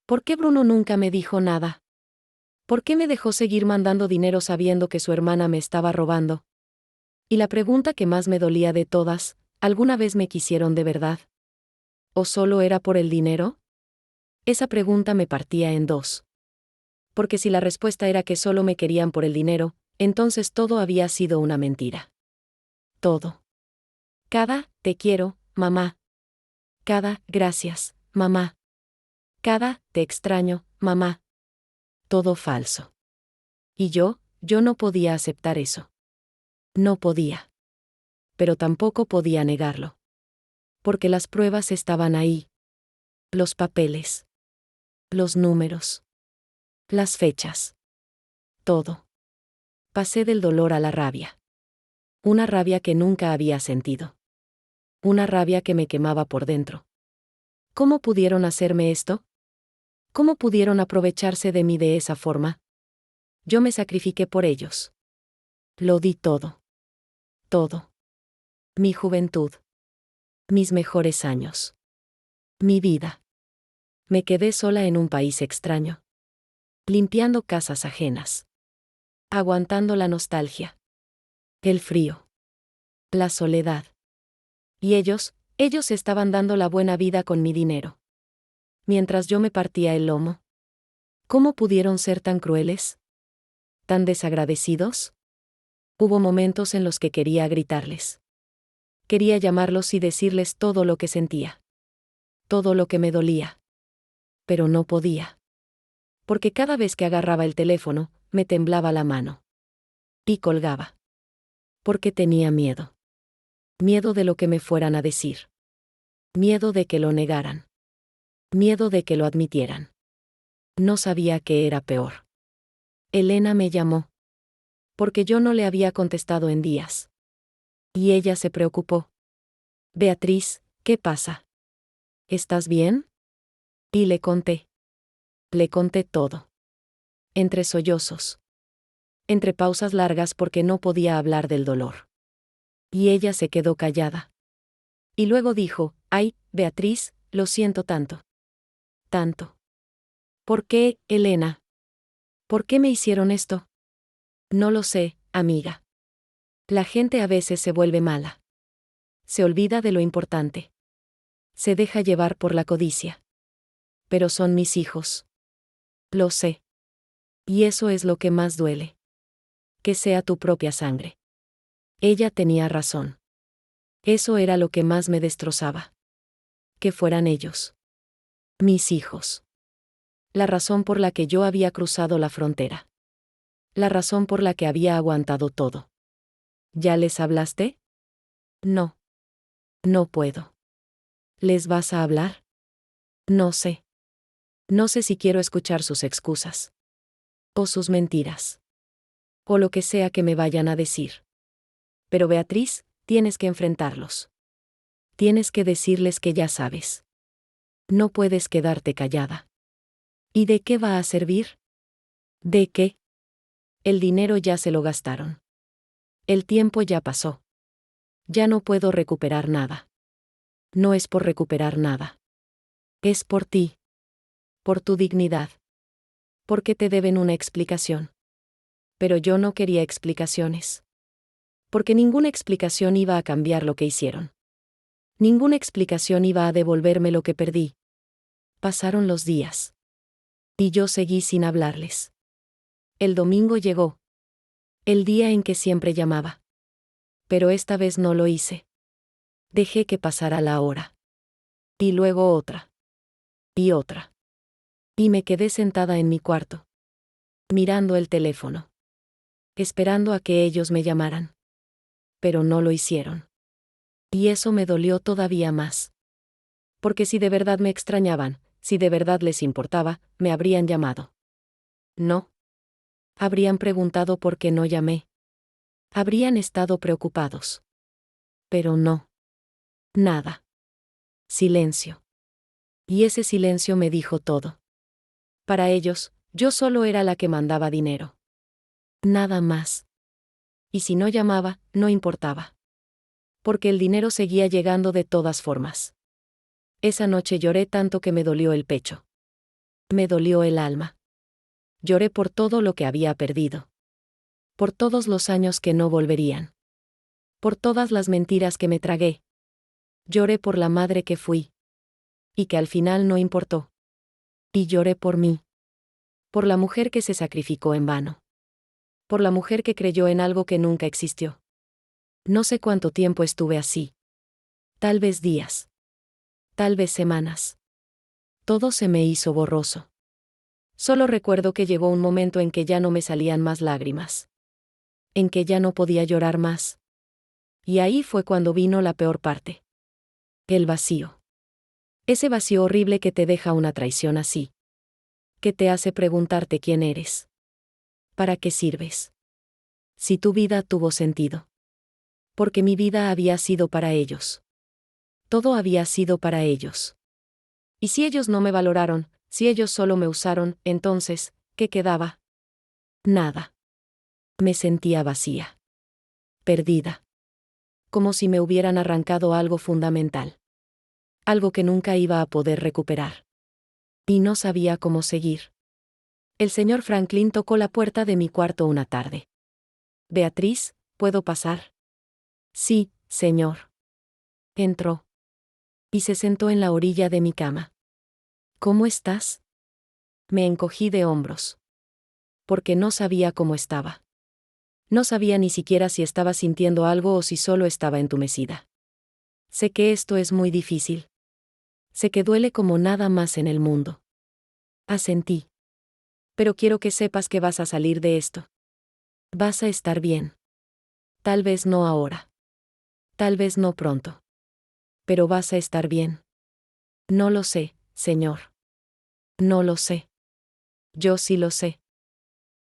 Speaker 1: ¿Por qué Bruno nunca me dijo nada? ¿Por qué me dejó seguir mandando dinero sabiendo que su hermana me estaba robando? Y la pregunta que más me dolía de todas, ¿alguna vez me quisieron de verdad? ¿O solo era por el dinero? Esa pregunta me partía en dos. Porque si la respuesta era que solo me querían por el dinero, entonces todo había sido una mentira. Todo. Cada, te quiero, mamá. Cada, gracias, mamá. Cada, te extraño, mamá. Todo falso. Y yo no podía aceptar eso. No podía. Pero tampoco podía negarlo. Porque las pruebas estaban ahí. Los papeles. Los números. Las fechas. Todo. Pasé del dolor a la rabia. Una rabia que nunca había sentido. Una rabia que me quemaba por dentro. ¿Cómo pudieron hacerme esto? ¿Cómo pudieron aprovecharse de mí de esa forma? Yo me sacrifiqué por ellos. Lo di todo. Todo. Mi juventud. Mis mejores años. Mi vida. Me quedé sola en un país extraño. Limpiando casas ajenas. Aguantando la nostalgia. El frío. La soledad. Y ellos estaban dando la buena vida con mi dinero. Mientras yo me partía el lomo. ¿Cómo pudieron ser tan crueles? ¿Tan desagradecidos? Hubo momentos en los que quería gritarles. Quería llamarlos y decirles todo lo que sentía. Todo lo que me dolía. Pero no podía. Porque cada vez que agarraba el teléfono, me temblaba la mano. Y colgaba. Porque tenía miedo. Miedo de lo que me fueran a decir. Miedo de que lo negaran. Miedo de que lo admitieran. No sabía qué era peor. Elena me llamó. Porque yo no le había contestado en días. Y ella se preocupó. Beatriz, ¿qué pasa? ¿Estás bien? Y le conté. Le conté todo. Entre sollozos. Entre pausas largas porque no podía hablar del dolor. Y ella se quedó callada. Y luego dijo, ay, Beatriz, lo siento tanto. Tanto. ¿Por qué, Elena? ¿Por qué me hicieron esto? No lo sé, amiga. La gente a veces se vuelve mala. Se olvida de lo importante. Se deja llevar por la codicia. Pero son mis hijos. Lo sé. Y eso es lo que más duele. Que sea tu propia sangre. Ella tenía razón. Eso era lo que más me destrozaba. Que fueran ellos. Mis hijos. La razón por la que yo había cruzado la frontera. La razón por la que había aguantado todo. ¿Ya les hablaste? No. No puedo. ¿Les vas a hablar? No sé. No sé si quiero escuchar sus excusas. O sus mentiras. O lo que sea que me vayan a decir. Pero Beatriz, tienes que enfrentarlos. Tienes que decirles que ya sabes. No puedes quedarte callada. ¿Y de qué va a servir? ¿De qué? El dinero ya se lo gastaron. El tiempo ya pasó. Ya no puedo recuperar nada. No es por recuperar nada. Es por ti. Por tu dignidad. Porque te deben una explicación. Pero yo no quería explicaciones. Porque ninguna explicación iba a cambiar lo que hicieron. Ninguna explicación iba a devolverme lo que perdí. Pasaron los días. Y yo seguí sin hablarles. El domingo llegó. El día en que siempre llamaba. Pero esta vez no lo hice. Dejé que pasara la hora. Y luego otra. Y otra. Y me quedé sentada en mi cuarto. Mirando el teléfono. Esperando a que ellos me llamaran. Pero no lo hicieron. Y eso me dolió todavía más. Porque si de verdad me extrañaban, si de verdad les importaba, me habrían llamado. No. Habrían preguntado por qué no llamé. Habrían estado preocupados. Pero no. Nada. Silencio. Y ese silencio me dijo todo. Para ellos, yo solo era la que mandaba dinero. Nada más. Y si no llamaba, no importaba. Porque el dinero seguía llegando de todas formas. Esa noche lloré tanto que me dolió el pecho. Me dolió el alma. Lloré por todo lo que había perdido. Por todos los años que no volverían. Por todas las mentiras que me tragué. Lloré por la madre que fui. Y que al final no importó. Y lloré por mí. Por la mujer que se sacrificó en vano. Por la mujer que creyó en algo que nunca existió. No sé cuánto tiempo estuve así. Tal vez días. Tal vez semanas. Todo se me hizo borroso. Solo recuerdo que llegó un momento en que ya no me salían más lágrimas. En que ya no podía llorar más. Y ahí fue cuando vino la peor parte. El vacío. Ese vacío horrible que te deja una traición así. Que te hace preguntarte quién eres. ¿Para qué sirves? Si tu vida tuvo sentido. Porque mi vida había sido para ellos. Todo había sido para ellos. Y si ellos no me valoraron, si ellos solo me usaron, entonces, ¿qué quedaba? Nada. Me sentía vacía. Perdida. Como si me hubieran arrancado algo fundamental. Algo que nunca iba a poder recuperar. Y no sabía cómo seguir. El señor Franklin tocó la puerta de mi cuarto una tarde. Beatriz, ¿puedo pasar? Sí, señor. Entró. Y se sentó en la orilla de mi cama. ¿Cómo estás? Me encogí de hombros. Porque no sabía cómo estaba. No sabía ni siquiera si estaba sintiendo algo o si solo estaba entumecida. Sé que esto es muy difícil. Sé que duele como nada más en el mundo. Asentí. Pero quiero que sepas que vas a salir de esto. Vas a estar bien. Tal vez no ahora. Tal vez no pronto. Pero vas a estar bien. No lo sé, señor. No lo sé. Yo sí lo sé.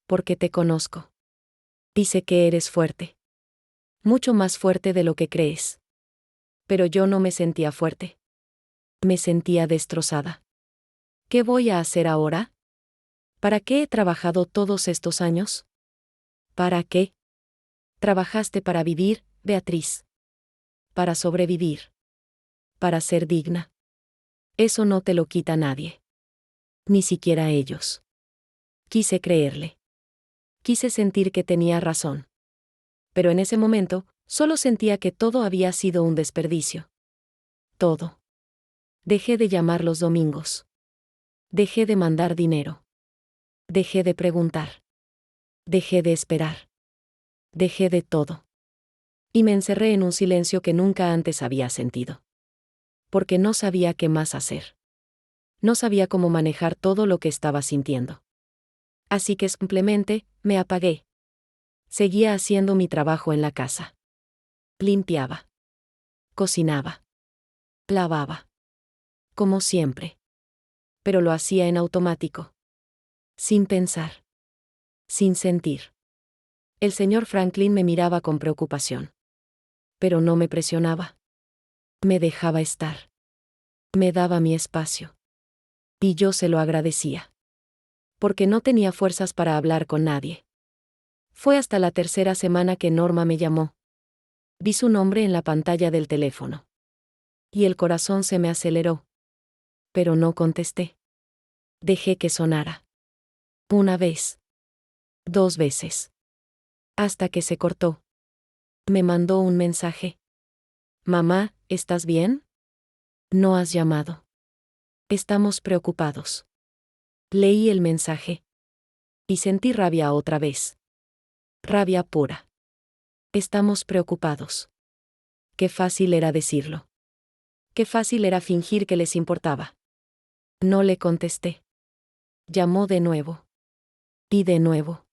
Speaker 1: Porque te conozco. Y sé que eres fuerte. Mucho más fuerte de lo que crees. Pero yo no me sentía fuerte. Me sentía destrozada. ¿Qué voy a hacer ahora? ¿Para qué he trabajado todos estos años? ¿Para qué? Trabajaste para vivir, Beatriz. Para sobrevivir. Para ser digna. Eso no te lo quita nadie. Ni siquiera ellos. Quise creerle. Quise sentir que tenía razón. Pero en ese momento, solo sentía que todo había sido un desperdicio. Todo. Dejé de llamar los domingos. Dejé de mandar dinero. Dejé de preguntar. Dejé de esperar. Dejé de todo. Y me encerré en un silencio que nunca antes había sentido. Porque no sabía qué más hacer. No sabía cómo manejar todo lo que estaba sintiendo. Así que simplemente, me apagué. Seguía haciendo mi trabajo en la casa. Limpiaba. Cocinaba. Lavaba. Como siempre. Pero lo hacía en automático. Sin pensar. Sin sentir. El señor Franklin me miraba con preocupación. Pero no me presionaba. Me dejaba estar. Me daba mi espacio. Y yo se lo agradecía. Porque no tenía fuerzas para hablar con nadie. Fue hasta la tercera semana que Norma me llamó. Vi su nombre en la pantalla del teléfono. Y el corazón se me aceleró. Pero no contesté. Dejé que sonara. Una vez. 2 veces. Hasta que se cortó. Me mandó un mensaje. Mamá, ¿estás bien? No has llamado. Estamos preocupados. Leí el mensaje. Y sentí rabia otra vez. Rabia pura. Estamos preocupados. Qué fácil era decirlo. Qué fácil era fingir que les importaba. No le contesté. Llamó de nuevo. Y de nuevo.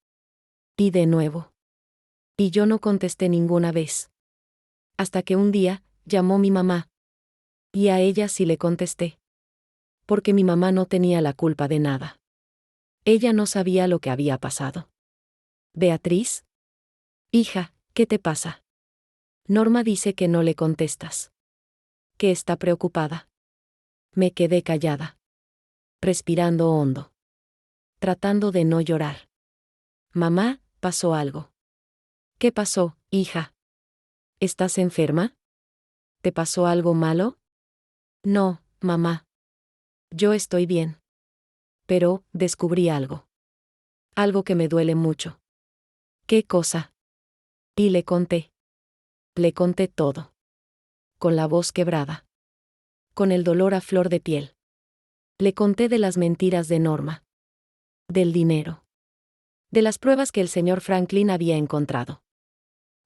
Speaker 1: Y de nuevo. Y yo no contesté ninguna vez. Hasta que un día, llamó mi mamá. Y a ella sí le contesté. Porque mi mamá no tenía la culpa de nada. Ella no sabía lo que había pasado. Beatriz. Hija, ¿qué te pasa? Norma dice que no le contestas. Que está preocupada. Me quedé callada. Respirando hondo. Tratando de no llorar. Mamá, pasó algo. ¿Qué pasó, hija? ¿Estás enferma? ¿Te pasó algo malo? No, mamá. Yo estoy bien. Pero, descubrí algo. Algo que me duele mucho. ¿Qué cosa? Y le conté. Le conté todo. Con la voz quebrada. Con el dolor a flor de piel. Le conté de las mentiras de Norma. Del dinero. De las pruebas que el señor Franklin había encontrado.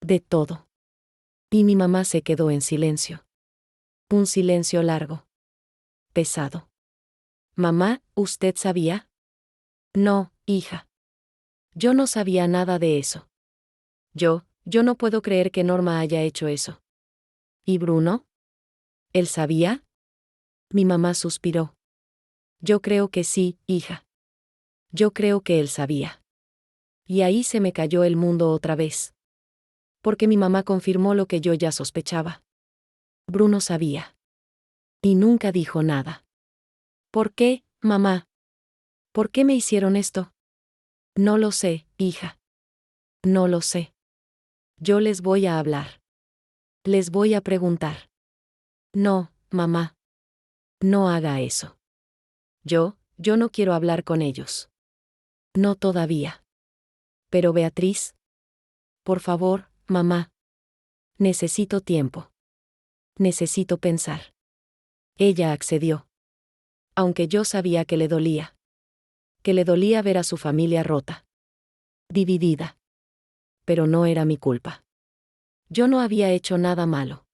Speaker 1: De todo. Y mi mamá se quedó en silencio. Un silencio largo. Pesado. Mamá, ¿usted sabía? No, hija. Yo no sabía nada de eso. Yo no puedo creer que Norma haya hecho eso. ¿Y Bruno? ¿Él sabía? Mi mamá suspiró. Yo creo que sí, hija. Yo creo que él sabía. Y ahí se me cayó el mundo otra vez. Porque mi mamá confirmó lo que yo ya sospechaba. Bruno sabía. Y nunca dijo nada. ¿Por qué, mamá? ¿Por qué me hicieron esto? No lo sé, hija. No lo sé. Yo les voy a hablar. Les voy a preguntar. No, mamá. No haga eso. Yo no quiero hablar con ellos. No todavía. Pero Beatriz. Por favor, mamá. Necesito tiempo. Necesito pensar. Ella accedió. Aunque yo sabía que le dolía. Que le dolía ver a su familia rota. Dividida. Pero no era mi culpa. Yo no había hecho nada malo.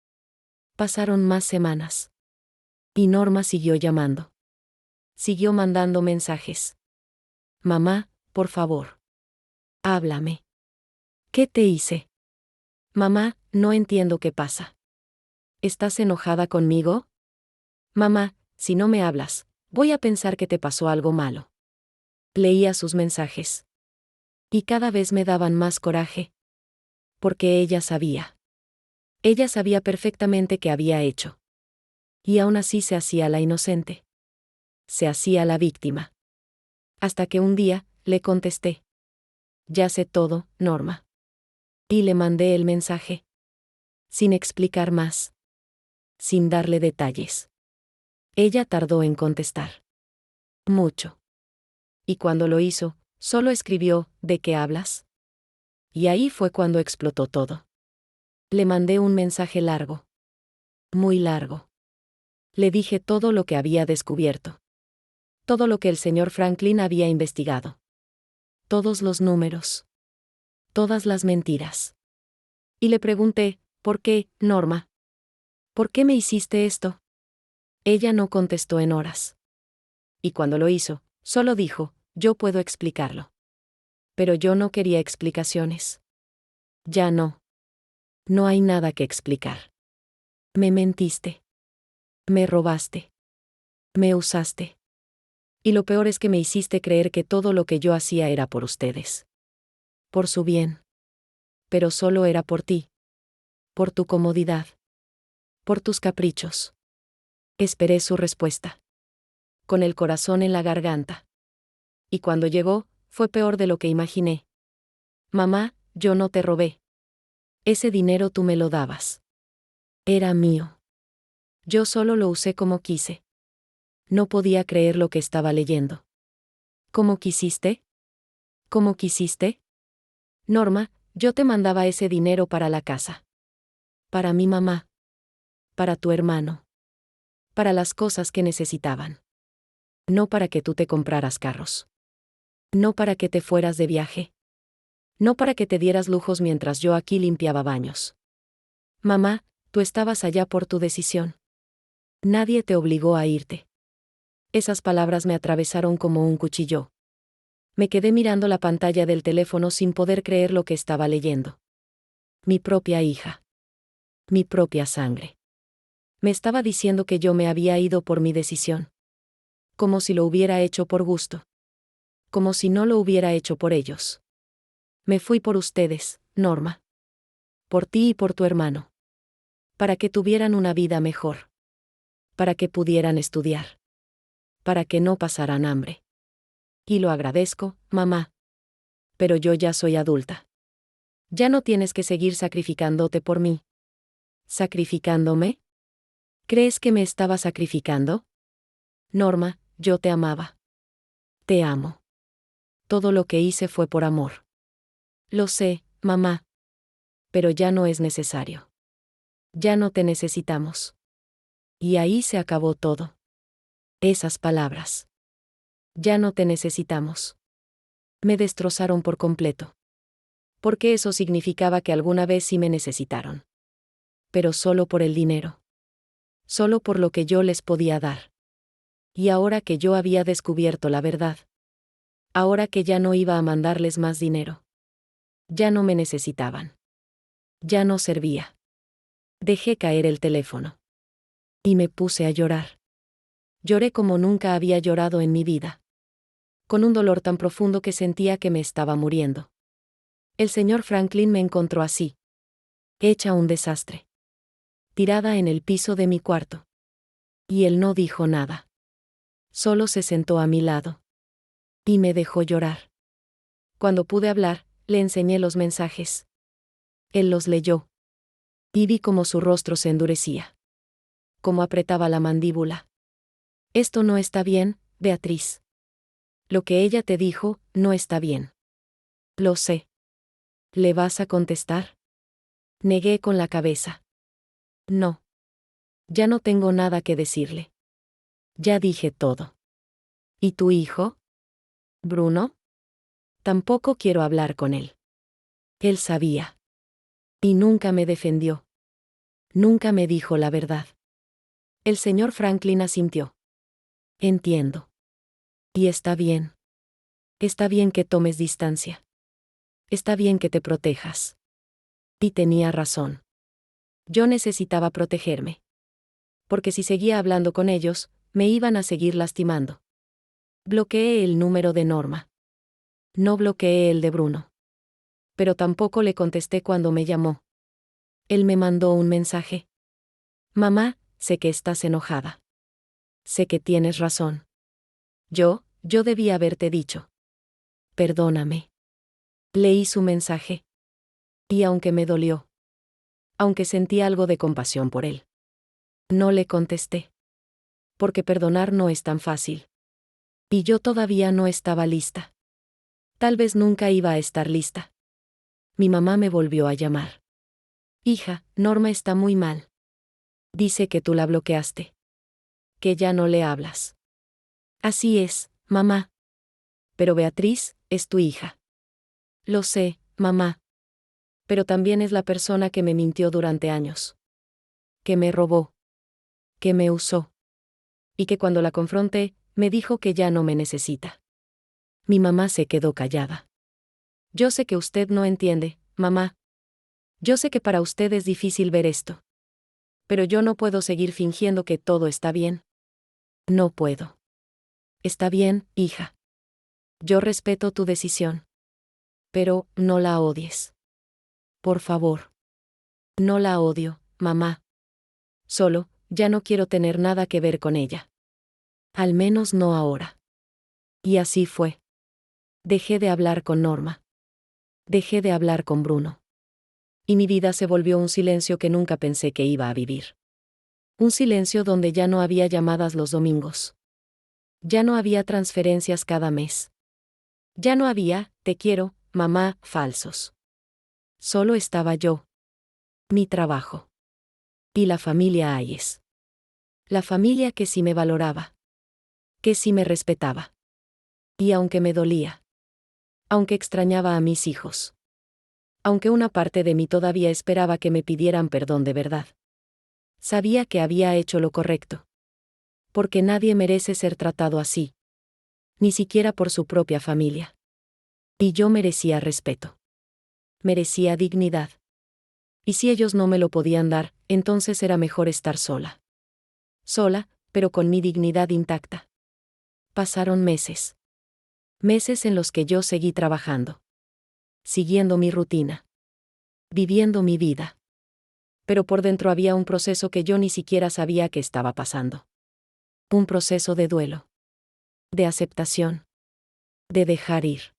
Speaker 1: Pasaron más semanas. Y Norma siguió llamando. Siguió mandando mensajes. Mamá, por favor. Háblame. ¿Qué te hice? Mamá, no entiendo qué pasa. ¿Estás enojada conmigo? Mamá, si no me hablas, voy a pensar que te pasó algo malo. Leía sus mensajes. Y cada vez me daban más coraje. Porque ella sabía. Ella sabía perfectamente qué había hecho. Y aún así se hacía la inocente. Se hacía la víctima. Hasta que un día, le contesté. Ya sé todo, Norma. Y le mandé el mensaje. Sin explicar más. Sin darle detalles. Ella tardó en contestar. Mucho. Y cuando lo hizo, solo escribió, ¿de qué hablas? Y ahí fue cuando explotó todo. Le mandé un mensaje largo. Muy largo. Le dije todo lo que había descubierto. Todo lo que el señor Franklin había investigado. Todos los números. Todas las mentiras. Y le pregunté, ¿por qué, Norma? ¿Por qué me hiciste esto? Ella no contestó en horas. Y cuando lo hizo, solo dijo, yo puedo explicarlo. Pero yo no quería explicaciones. Ya no. No hay nada que explicar. Me mentiste. Me robaste. Me usaste. Y lo peor es que me hiciste creer que todo lo que yo hacía era por ustedes. Por su bien. Pero solo era por ti. Por tu comodidad. Por tus caprichos. Esperé su respuesta. Con el corazón en la garganta. Y cuando llegó, fue peor de lo que imaginé. Mamá, yo no te robé. Ese dinero tú me lo dabas. Era mío. Yo solo lo usé como quise. No podía creer lo que estaba leyendo. ¿Cómo quisiste? ¿Cómo quisiste? Norma, yo te mandaba ese dinero para la casa. Para mi mamá. Para tu hermano. Para las cosas que necesitaban. No para que tú te compraras carros. No para que te fueras de viaje. No para que te dieras lujos mientras yo aquí limpiaba baños. Mamá, tú estabas allá por tu decisión. Nadie te obligó a irte. Esas palabras me atravesaron como un cuchillo. Me quedé mirando la pantalla del teléfono sin poder creer lo que estaba leyendo. Mi propia hija. Mi propia sangre. Me estaba diciendo que yo me había ido por mi decisión. Como si lo hubiera hecho por gusto. Como si no lo hubiera hecho por ellos. Me fui por ustedes, Norma. Por ti y por tu hermano. Para que tuvieran una vida mejor. Para que pudieran estudiar. Para que no pasaran hambre. Y lo agradezco, mamá. Pero yo ya soy adulta. Ya no tienes que seguir sacrificándote por mí. ¿Sacrificándome? ¿Crees que me estaba sacrificando? Norma, yo te amaba. Te amo. Todo lo que hice fue por amor. Lo sé, mamá. Pero ya no es necesario. Ya no te necesitamos. Y ahí se acabó todo. Esas palabras. Ya no te necesitamos. Me destrozaron por completo. Porque eso significaba que alguna vez sí me necesitaron. Pero solo por el dinero. Solo por lo que yo les podía dar. Y ahora que yo había descubierto la verdad. Ahora que ya no iba a mandarles más dinero. Ya no me necesitaban. Ya no servía. Dejé caer el teléfono. Y me puse a llorar. Lloré como nunca había llorado en mi vida. Con un dolor tan profundo que sentía que me estaba muriendo. El señor Franklin me encontró así. Hecha un desastre. Tirada en el piso de mi cuarto. Y él no dijo nada. Solo se sentó a mi lado. Y me dejó llorar. Cuando pude hablar, le enseñé los mensajes. Él los leyó. Y vi cómo su rostro se endurecía. Cómo apretaba la mandíbula. Esto no está bien, Beatriz. Lo que ella te dijo, no está bien. Lo sé. ¿Le vas a contestar? Negué con la cabeza. No. Ya no tengo nada que decirle. Ya dije todo. ¿Y tu hijo? ¿Bruno? Tampoco quiero hablar con él. Él sabía. Y nunca me defendió. Nunca me dijo la verdad. El señor Franklin asintió. Entiendo. Y está bien. Está bien que tomes distancia. Está bien que te protejas. Y tenía razón. Yo necesitaba protegerme. Porque si seguía hablando con ellos, me iban a seguir lastimando. Bloqueé el número de Norma. No bloqueé el de Bruno. Pero tampoco le contesté cuando me llamó. Él me mandó un mensaje. Mamá, sé que estás enojada. Sé que tienes razón. Yo debí haberte dicho. Perdóname. Leí su mensaje. Y aunque me dolió. Aunque sentí algo de compasión por él. No le contesté. Porque perdonar no es tan fácil. Y yo todavía no estaba lista. Tal vez nunca iba a estar lista. Mi mamá me volvió a llamar. Hija, Norma está muy mal. Dice que tú la bloqueaste. Que ya no le hablas. Así es, mamá. Pero Beatriz, es tu hija. Lo sé, mamá. Pero también es la persona que me mintió durante años. Que me robó. Que me usó. Y que cuando la confronté, me dijo que ya no me necesita. Mi mamá se quedó callada. Yo sé que usted no entiende, mamá. Yo sé que para usted es difícil ver esto. Pero yo no puedo seguir fingiendo que todo está bien. No puedo. Está bien, hija. Yo respeto tu decisión. Pero, no la odies. Por favor. No la odio, mamá. Solo, ya no quiero tener nada que ver con ella. Al menos no ahora. Y así fue. Dejé de hablar con Norma. Dejé de hablar con Bruno. Y mi vida se volvió un silencio que nunca pensé que iba a vivir. Un silencio donde ya no había llamadas los domingos. Ya no había transferencias cada mes. Ya no había, te quiero, mamá, falsos. Solo estaba yo. Mi trabajo. Y la familia Hayes. La familia que sí me valoraba. Que sí me respetaba. Y aunque me dolía. Aunque extrañaba a mis hijos. Aunque una parte de mí todavía esperaba que me pidieran perdón de verdad. Sabía que había hecho lo correcto. Porque nadie merece ser tratado así. Ni siquiera por su propia familia. Y yo merecía respeto. Merecía dignidad. Y si ellos no me lo podían dar, entonces era mejor estar sola. Sola, pero con mi dignidad intacta. Pasaron meses. Meses en los que yo seguí trabajando. Siguiendo mi rutina. Viviendo mi vida. Pero por dentro había un proceso que yo ni siquiera sabía que estaba pasando. Un proceso de duelo. De aceptación. De dejar ir.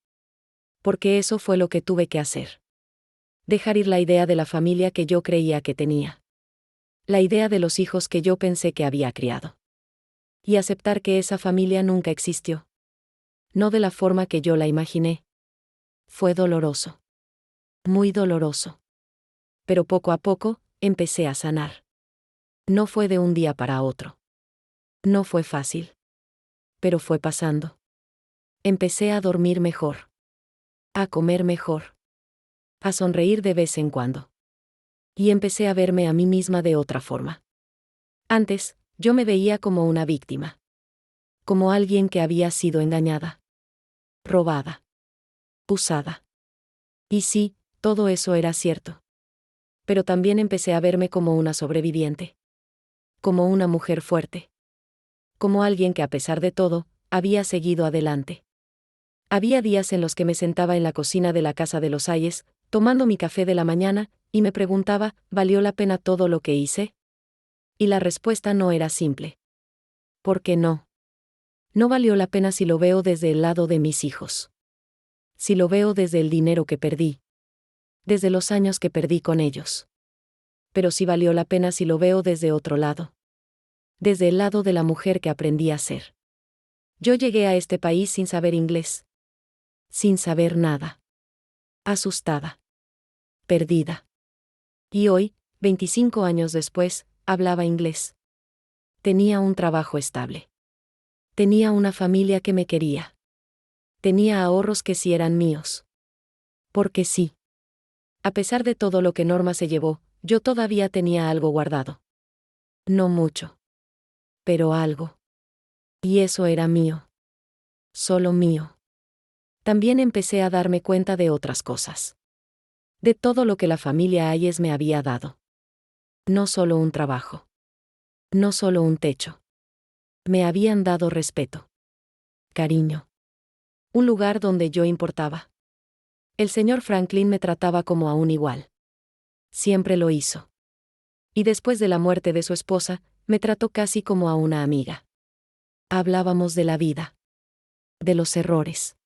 Speaker 1: Porque eso fue lo que tuve que hacer. Dejar ir la idea de la familia que yo creía que tenía. La idea de los hijos que yo pensé que había criado. Y aceptar que esa familia nunca existió. No de la forma que yo la imaginé. Fue doloroso. Muy doloroso. Pero poco a poco, empecé a sanar. No fue de un día para otro. No fue fácil. Pero fue pasando. Empecé a dormir mejor. A comer mejor. A sonreír de vez en cuando. Y empecé a verme a mí misma de otra forma. Antes, yo me veía como una víctima. Como alguien que había sido engañada. Robada. Usada. Y sí, todo eso era cierto. Pero también empecé a verme como una sobreviviente. Como una mujer fuerte. Como alguien que a pesar de todo, había seguido adelante. Había días en los que me sentaba en la cocina de la casa de los Hayes, tomando mi café de la mañana, y me preguntaba, ¿valió la pena todo lo que hice? Y la respuesta no era simple. ¿Por qué no? No valió la pena si lo veo desde el lado de mis hijos. Si lo veo desde el dinero que perdí. Desde los años que perdí con ellos. Pero sí valió la pena si lo veo desde otro lado. Desde el lado de la mujer que aprendí a ser. Yo llegué a este país sin saber inglés. Sin saber nada. Asustada. Perdida. Y hoy, 25 años después, hablaba inglés. Tenía un trabajo estable. Tenía una familia que me quería. Tenía ahorros que sí eran míos. Porque sí. A pesar de todo lo que Norma se llevó, yo todavía tenía algo guardado. No mucho. Pero algo. Y eso era mío. Solo mío. También empecé a darme cuenta de otras cosas. De todo lo que la familia Hayes me había dado. No solo un trabajo. No solo un techo. Me habían dado respeto. Cariño. Un lugar donde yo importaba. El señor Franklin me trataba como a un igual. Siempre lo hizo. Y después de la muerte de su esposa, me trató casi como a una amiga. Hablábamos de la vida. De los errores.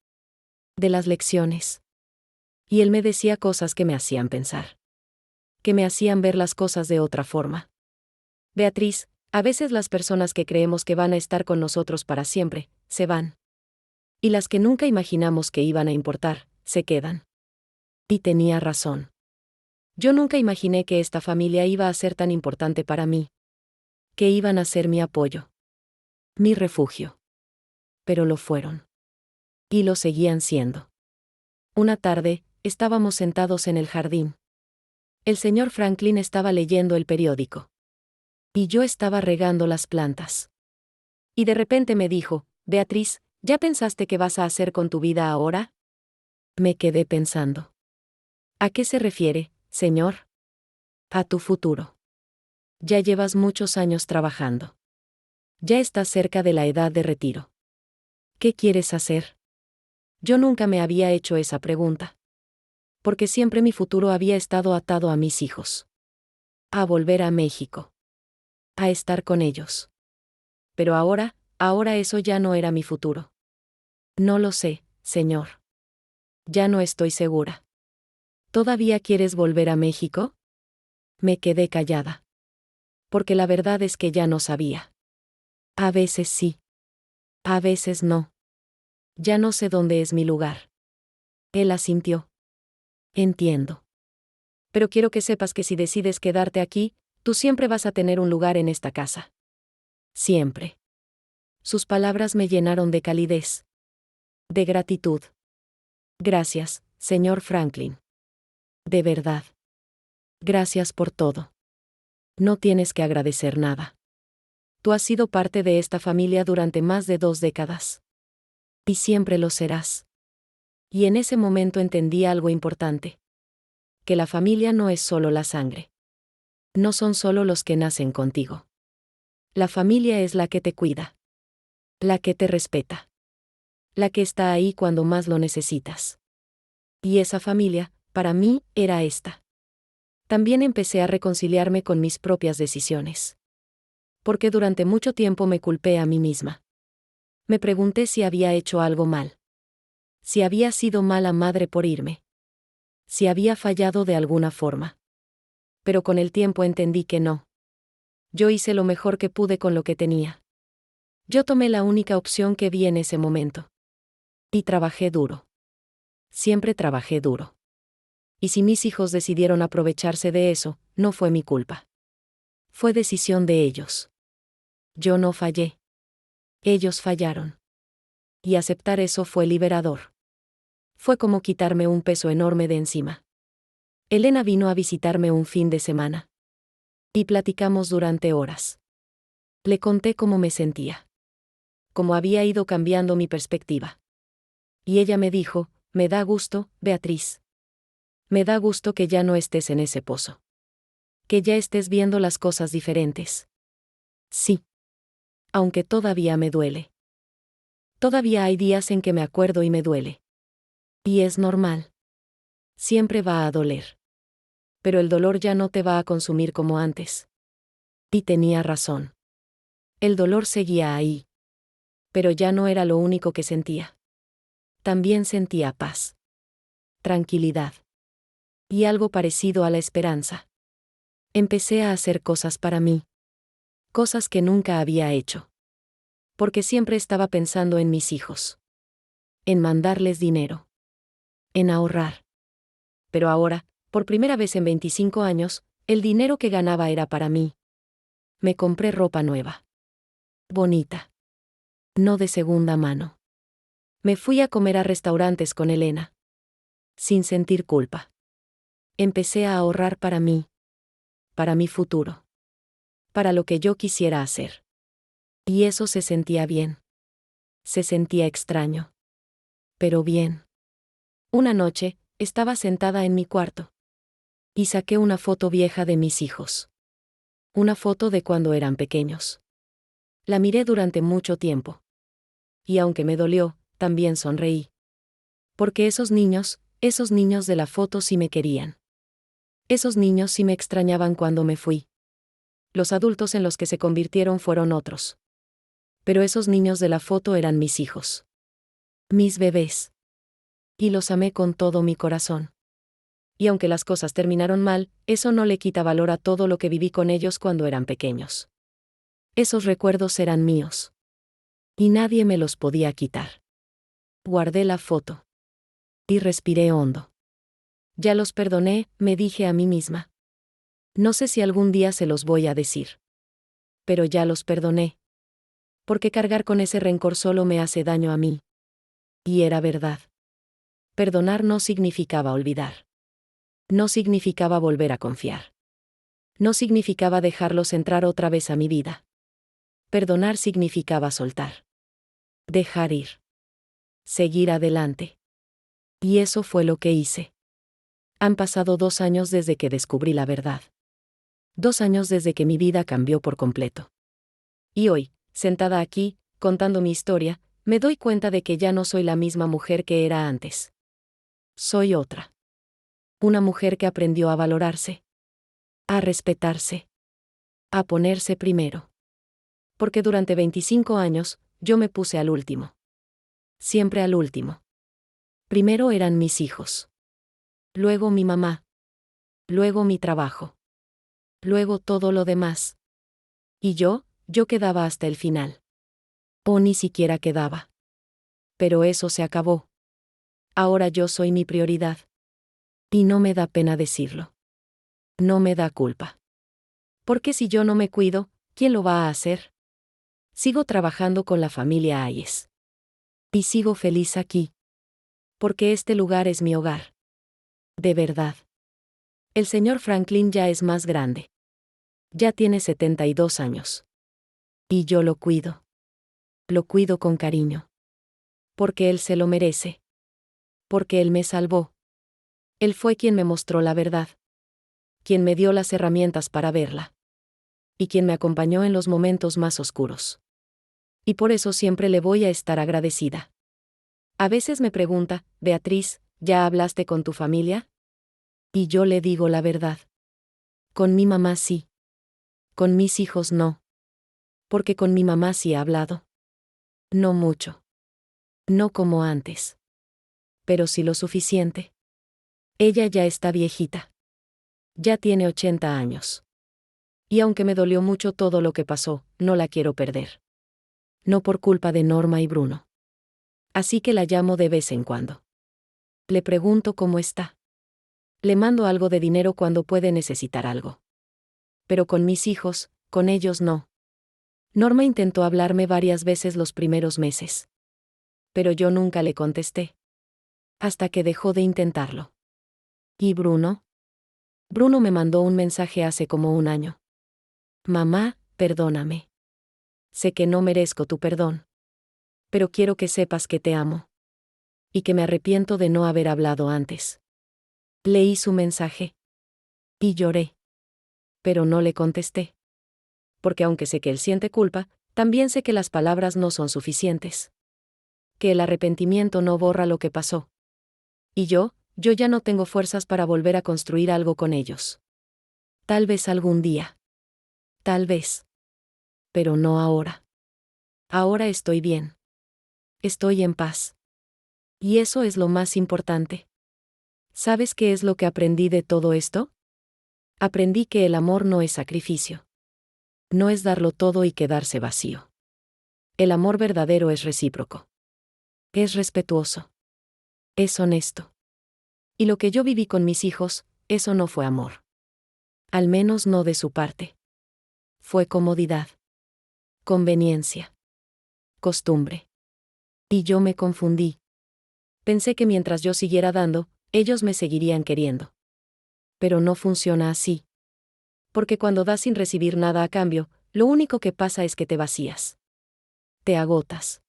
Speaker 1: De las lecciones. Y él me decía cosas que me hacían pensar. Que me hacían ver las cosas de otra forma. Beatriz, a veces las personas que creemos que van a estar con nosotros para siempre, se van. Y las que nunca imaginamos que iban a importar, se quedan. Y tenía razón. Yo nunca imaginé que esta familia iba a ser tan importante para mí. Que iban a ser mi apoyo. Mi refugio. Pero lo fueron. Y lo seguían siendo. Una tarde, estábamos sentados en el jardín. El señor Franklin estaba leyendo el periódico. Y yo estaba regando las plantas. Y de repente me dijo, Beatriz, ¿ya pensaste qué vas a hacer con tu vida ahora? Me quedé pensando. ¿A qué se refiere, señor? A tu futuro. Ya llevas muchos años trabajando. Ya estás cerca de la edad de retiro. ¿Qué quieres hacer? Yo nunca me había hecho esa pregunta. Porque siempre mi futuro había estado atado a mis hijos. A volver a México. A estar con ellos. Pero ahora eso ya no era mi futuro. No lo sé, señor. Ya no estoy segura. ¿Todavía quieres volver a México? Me quedé callada. Porque la verdad es que ya no sabía. A veces sí. A veces no. Ya no sé dónde es mi lugar. Él asintió. Entiendo. Pero quiero que sepas que si decides quedarte aquí, tú siempre vas a tener un lugar en esta casa. Siempre. Sus palabras me llenaron de calidez. De gratitud. Gracias, señor Franklin. De verdad. Gracias por todo. No tienes que agradecer nada. Tú has sido parte de esta familia durante más de 2 décadas. Y siempre lo serás. Y en ese momento entendí algo importante. Que la familia no es solo la sangre. No son solo los que nacen contigo. La familia es la que te cuida. La que te respeta. La que está ahí cuando más lo necesitas. Y esa familia, para mí, era esta. También empecé a reconciliarme con mis propias decisiones. Porque durante mucho tiempo me culpé a mí misma. Me pregunté si había hecho algo mal. Si había sido mala madre por irme. Si había fallado de alguna forma. Pero con el tiempo entendí que no. Yo hice lo mejor que pude con lo que tenía. Yo tomé la única opción que vi en ese momento. Y trabajé duro. Siempre trabajé duro. Y si mis hijos decidieron aprovecharse de eso, no fue mi culpa. Fue decisión de ellos. Yo no fallé. Ellos fallaron. Y aceptar eso fue liberador. Fue como quitarme un peso enorme de encima. Elena vino a visitarme un fin de semana. Y platicamos durante horas. Le conté cómo me sentía. Cómo había ido cambiando mi perspectiva. Y ella me dijo, me da gusto, Beatriz. Me da gusto que ya no estés en ese pozo. Que ya estés viendo las cosas diferentes. Sí. Aunque todavía me duele. Todavía hay días en que me acuerdo y me duele. Y es normal. Siempre va a doler. Pero el dolor ya no te va a consumir como antes. Y tenía razón. El dolor seguía ahí. Pero ya no era lo único que sentía. También sentía paz. Tranquilidad. Y algo parecido a la esperanza. Empecé a hacer cosas para mí. Cosas que nunca había hecho. Porque siempre estaba pensando en mis hijos. En mandarles dinero. En ahorrar. Pero ahora, por primera vez en 25 años, el dinero que ganaba era para mí. Me compré ropa nueva. Bonita. No de segunda mano. Me fui a comer a restaurantes con Elena. Sin sentir culpa. Empecé a ahorrar para mí. Para mi futuro. Para lo que yo quisiera hacer. Y eso se sentía bien. Se sentía extraño. Pero bien. Una noche, estaba sentada en mi cuarto. Y saqué una foto vieja de mis hijos. Una foto de cuando eran pequeños. La miré durante mucho tiempo. Y aunque me dolió, también sonreí. Porque esos niños de la foto sí me querían. Esos niños sí me extrañaban cuando me fui. Los adultos en los que se convirtieron fueron otros. Pero esos niños de la foto eran mis hijos. Mis bebés. Y los amé con todo mi corazón. Y aunque las cosas terminaron mal, eso no le quita valor a todo lo que viví con ellos cuando eran pequeños. Esos recuerdos eran míos. Y nadie me los podía quitar. Guardé la foto. Y respiré hondo. Ya los perdoné, me dije a mí misma. No sé si algún día se los voy a decir. Pero ya los perdoné. Porque cargar con ese rencor solo me hace daño a mí. Y era verdad. Perdonar no significaba olvidar. No significaba volver a confiar. No significaba dejarlos entrar otra vez a mi vida. Perdonar significaba soltar. Dejar ir. Seguir adelante. Y eso fue lo que hice. Han pasado 2 años desde que descubrí la verdad. 2 años desde que mi vida cambió por completo. Y hoy, sentada aquí, contando mi historia, me doy cuenta de que ya no soy la misma mujer que era antes. Soy otra. Una mujer que aprendió a valorarse. A respetarse. A ponerse primero. Porque durante 25 años, yo me puse al último. Siempre al último. Primero eran mis hijos. luego mi mamá, luego mi trabajo, luego todo lo demás. Y yo quedaba hasta el final. O ni siquiera quedaba. Pero eso se acabó. Ahora yo soy mi prioridad. Y no me da pena decirlo. No me da culpa. Porque si yo no me cuido, ¿quién lo va a hacer? Sigo trabajando con la familia Hayes. Y sigo feliz aquí. Porque este lugar es mi hogar. De verdad. El señor Franklin ya es más grande. Ya tiene 72 años. Y yo lo cuido. Lo cuido con cariño. Porque él se lo merece. Porque él me salvó. Él fue quien me mostró la verdad. Quien me dio las herramientas para verla. Y quien me acompañó en los momentos más oscuros. Y por eso siempre le voy a estar agradecida. A veces me pregunta, Beatriz, ¿ya hablaste con tu familia? Y yo le digo la verdad. Con mi mamá sí. Con mis hijos no. Porque con mi mamá sí he hablado. No mucho. No como antes. Pero sí lo suficiente. Ella ya está viejita. Ya tiene 80 años. Y aunque me dolió mucho todo lo que pasó, no la quiero perder. No por culpa de Norma y Bruno. Así que la llamo de vez en cuando. Le pregunto cómo está. Le mando algo de dinero cuando puede necesitar algo. Pero con mis hijos, con ellos no. Norma intentó hablarme varias veces los primeros meses. Pero yo nunca le contesté. Hasta que dejó de intentarlo. ¿Y Bruno? Bruno me mandó un mensaje hace como un año. Mamá, perdóname. Sé que no merezco tu perdón. Pero quiero que sepas que te amo. Y que me arrepiento de no haber hablado antes. Leí su mensaje. Y lloré. Pero no le contesté. Porque aunque sé que él siente culpa, también sé que las palabras no son suficientes. Que el arrepentimiento no borra lo que pasó. Y yo ya no tengo fuerzas para volver a construir algo con ellos. Tal vez algún día. Tal vez. Pero no ahora. Ahora estoy bien. Estoy en paz. Y eso es lo más importante. ¿Sabes qué es lo que aprendí de todo esto? Aprendí que el amor no es sacrificio. No es darlo todo y quedarse vacío. El amor verdadero es recíproco. Es respetuoso. Es honesto. Y lo que yo viví con mis hijos, eso no fue amor. Al menos no de su parte. Fue comodidad. Conveniencia. Costumbre. Y yo me confundí. Pensé que mientras yo siguiera dando, ellos me seguirían queriendo. Pero no funciona así. Porque cuando das sin recibir nada a cambio, lo único que pasa es que te vacías. Te agotas.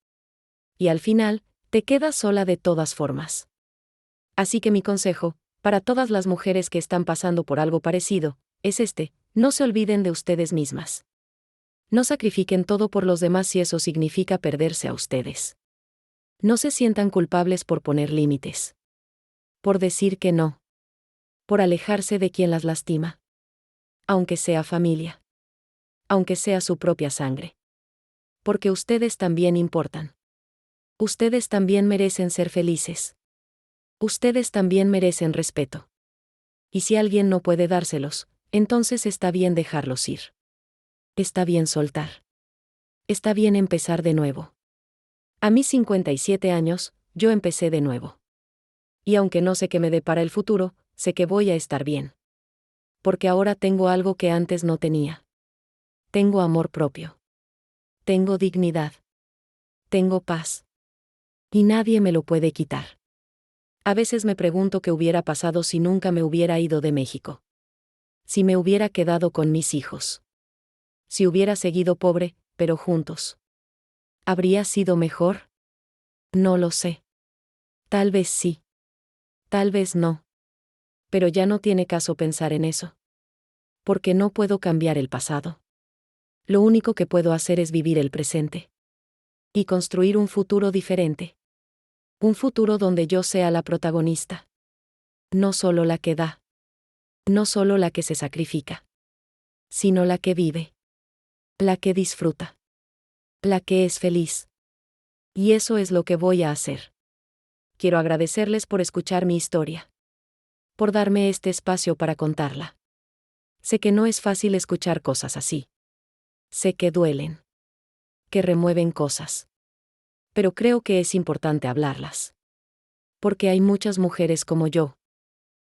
Speaker 1: Y al final, te quedas sola de todas formas. Así que mi consejo, para todas las mujeres que están pasando por algo parecido, es no se olviden de ustedes mismas. No sacrifiquen todo por los demás si eso significa perderse a ustedes. No se sientan culpables por poner límites. Por decir que no. Por alejarse de quien las lastima. Aunque sea familia. Aunque sea su propia sangre. Porque ustedes también importan. Ustedes también merecen ser felices. Ustedes también merecen respeto. Y si alguien no puede dárselos, entonces está bien dejarlos ir. Está bien soltar. Está bien empezar de nuevo. A mis 57 años, yo empecé de nuevo. Y aunque no sé qué me depara el futuro, sé que voy a estar bien. Porque ahora tengo algo que antes no tenía. Tengo amor propio. Tengo dignidad. Tengo paz. Y nadie me lo puede quitar. A veces me pregunto qué hubiera pasado si nunca me hubiera ido de México. Si me hubiera quedado con mis hijos. Si hubiera seguido pobre, pero juntos. ¿Habría sido mejor? No lo sé. Tal vez sí. Tal vez no. Pero ya no tiene caso pensar en eso. Porque no puedo cambiar el pasado. Lo único que puedo hacer es vivir el presente. Y construir un futuro diferente. Un futuro donde yo sea la protagonista. No solo la que da. No solo la que se sacrifica. Sino la que vive. La que disfruta. La que es feliz. Y eso es lo que voy a hacer. Quiero agradecerles por escuchar mi historia. por darme este espacio para contarla. Sé que no es fácil escuchar cosas así. Sé que duelen. Que remueven cosas. Pero creo que es importante hablarlas. Porque hay muchas mujeres como yo.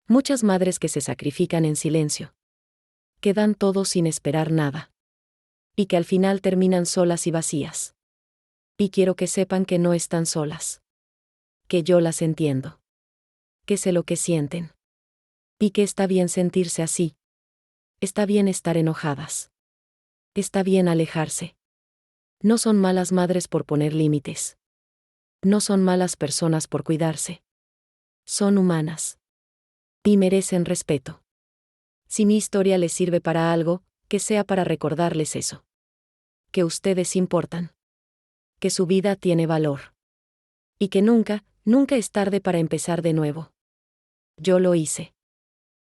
Speaker 1: Muchas madres que se sacrifican en silencio. Que dan todo sin esperar nada. Y que al final terminan solas y vacías. Y quiero que sepan que no están solas. Que yo las entiendo. Que sé lo que sienten. Y que está bien sentirse así. Está bien estar enojadas. Está bien alejarse. No son malas madres por poner límites. No son malas personas por cuidarse. Son humanas. Y merecen respeto. Si mi historia les sirve para algo, que sea para recordarles eso. Que ustedes importan. Que su vida tiene valor. Y que nunca, nunca es tarde para empezar de nuevo. Yo lo hice.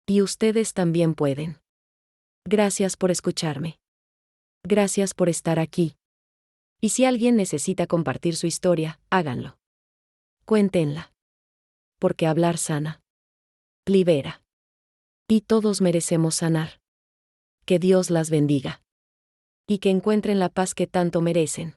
Speaker 1: Y ustedes también pueden. Gracias por escucharme. Gracias por estar aquí. Y si alguien necesita compartir su historia, háganlo. Cuéntenla. Porque hablar sana. Libera. Y todos merecemos sanar. Que Dios las bendiga. Y que encuentren la paz que tanto merecen.